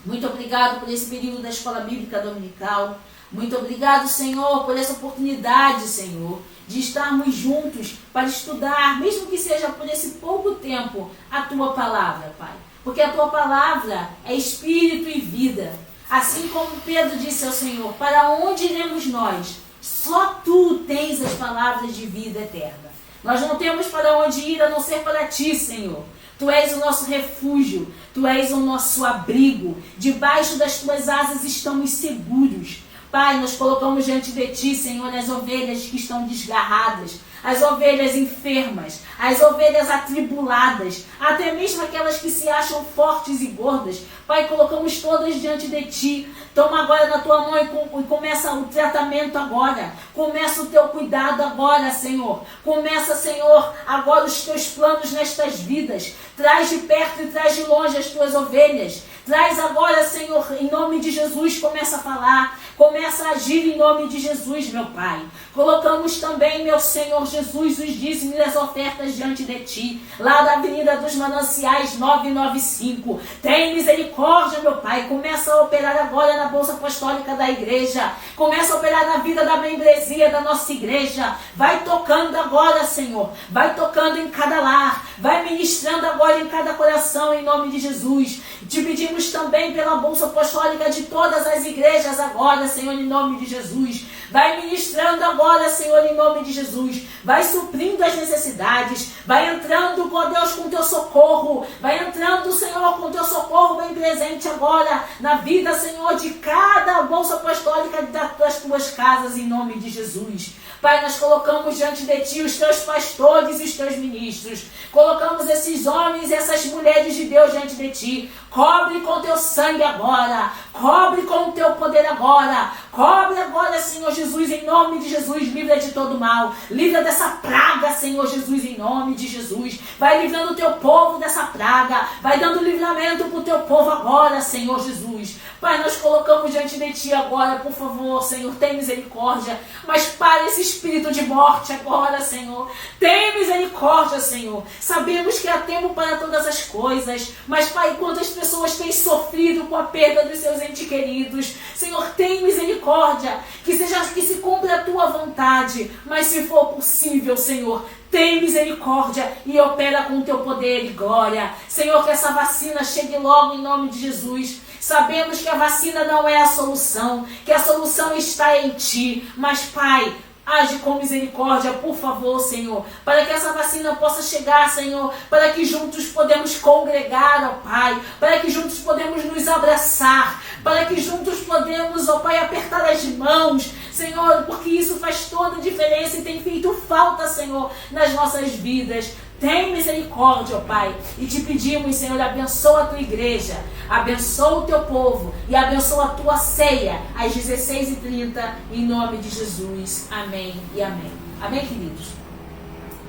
[SPEAKER 1] Muito obrigado por esse período da Escola Bíblica Dominical. Muito obrigado, Senhor, por essa oportunidade, Senhor, de estarmos juntos para estudar, mesmo que seja por esse pouco tempo, a Tua Palavra, Pai. Porque a Tua Palavra é Espírito e vida. Assim como Pedro disse ao Senhor, para onde iremos nós? Só Tu tens as palavras de vida eterna. Nós não temos para onde ir a não ser para Ti, Senhor. Tu és o nosso refúgio, Tu és o nosso abrigo. Debaixo das Tuas asas estamos seguros. Pai, nós colocamos diante de Ti, Senhor, as ovelhas que estão desgarradas, as ovelhas enfermas, as ovelhas atribuladas, até mesmo aquelas que se acham fortes e gordas. Pai, colocamos todas diante de Ti. Toma agora na Tua mão e começa o tratamento agora. Começa o Teu cuidado agora, Senhor. Começa, Senhor, agora os Teus planos nestas vidas. Traz de perto e traz de longe as Tuas ovelhas. Traz agora, Senhor, em nome de Jesus, começa a falar. Começa a agir em nome de Jesus, meu Pai. Colocamos também, meu Senhor Jesus, os dízimos e as ofertas diante de Ti. Lá da Avenida dos Mananciais 995. Tem misericórdia, meu Pai. Começa a operar agora na Bolsa Apostólica da Igreja. Começa a operar na vida da membresia da nossa igreja. Vai tocando agora, Senhor. Vai tocando em cada lar. Vai ministrando agora em cada coração, em nome de Jesus. Te pedimos também pela Bolsa Apostólica de todas as igrejas agora, Senhor, em nome de Jesus. Vai ministrando agora, Senhor, em nome de Jesus. Vai suprindo as necessidades. Vai entrando, ó Deus, com Teu socorro. Vai entrando, Senhor, com Teu socorro bem presente agora na vida, Senhor, de cada Bolsa Apostólica das Tuas casas, em nome de Jesus. Pai, nós colocamos diante de Ti os Teus pastores e os Teus ministros. Colocamos esses homens e essas mulheres de Deus diante de Ti. Cobre com Teu sangue agora. Cobre com o Teu poder agora. Cobre agora, Senhor Jesus, em nome de Jesus. Livra de todo mal. Livra dessa praga, Senhor Jesus, em nome de Jesus. Vai livrando o Teu povo dessa praga. Vai dando livramento para o Teu povo agora, Senhor Jesus. Pai, nós colocamos diante de Ti agora, por favor, Senhor, tem misericórdia, mas para esse espírito de morte agora, Senhor, tem misericórdia, Senhor. Sabemos que há tempo para todas as coisas, mas, Pai, quantas pessoas têm sofrido com a perda dos seus entes queridos, Senhor, tem misericórdia, que se cumpra a Tua vontade, mas se for possível, Senhor, tem misericórdia e opera com o Teu poder e glória. Senhor, que essa vacina chegue logo em nome de Jesus. Sabemos que a vacina não é a solução, que a solução está em Ti, mas, Pai, age com misericórdia, por favor, Senhor, para que essa vacina possa chegar, Senhor, para que juntos podemos congregar, ó Pai, para que juntos podemos nos abraçar, para que juntos podemos, ó Pai, apertar as mãos, Senhor, porque isso faz toda a diferença e tem feito falta, Senhor, nas nossas vidas. Tem misericórdia, ó Pai, e te pedimos, Senhor, abençoa a Tua igreja, abençoa o Teu povo e abençoa a Tua ceia às 16h30, em nome de Jesus. Amém e amém. Amém, queridos?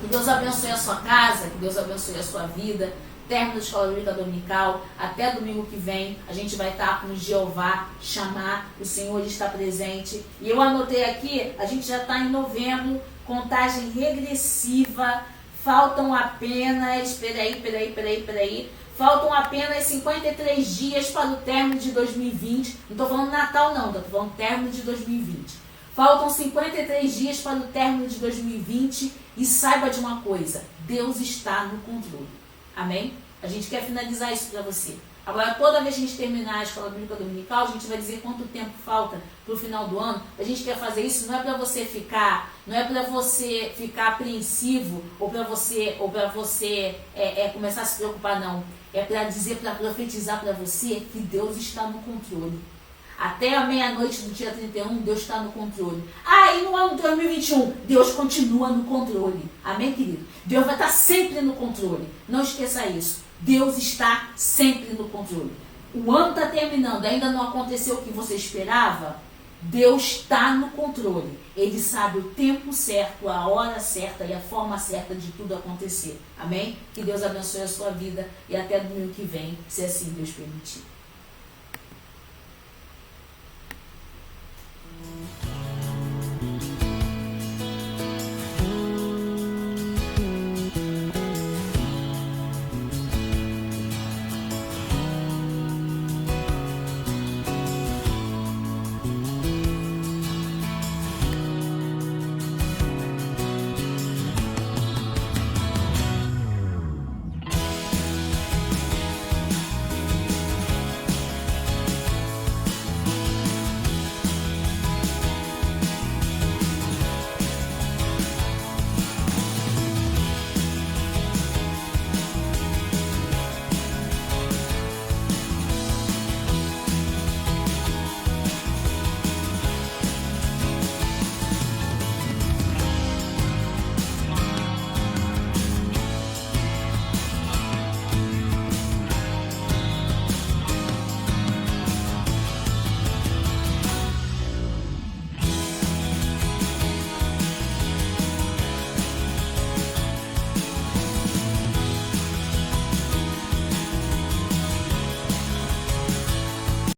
[SPEAKER 1] Que Deus abençoe a sua casa, que Deus abençoe a sua vida. Término da Escola Bíblica Dominical, até domingo que vem, a gente vai estar com Jeová chamar, o Senhor está presente. E eu anotei aqui, a gente já está em novembro, contagem regressiva. Faltam apenas, faltam apenas 53 dias para o término de 2020. Não estou falando Natal não, estou falando término de 2020. Faltam 53 dias para o término de 2020 e saiba de uma coisa, Deus está no controle. Amém? A gente quer finalizar isso para você. Agora, toda vez que a gente terminar a Escola Bíblica Dominical, a gente vai dizer quanto tempo falta para o final do ano. A gente quer fazer isso, não é para você ficar, apreensivo ou para você começar a se preocupar, não. É para dizer, para profetizar para você que Deus está no controle. Até a meia-noite do dia 31, Deus está no controle. E no ano de 2021, Deus continua no controle. Amém, querido? Deus vai estar sempre no controle. Não esqueça isso. Deus está sempre no controle. O ano está terminando, ainda não aconteceu o que você esperava? Deus está no controle. Ele sabe o tempo certo, a hora certa e a forma certa de tudo acontecer. Amém? Que Deus abençoe a sua vida e até domingo que vem, se assim Deus permitir.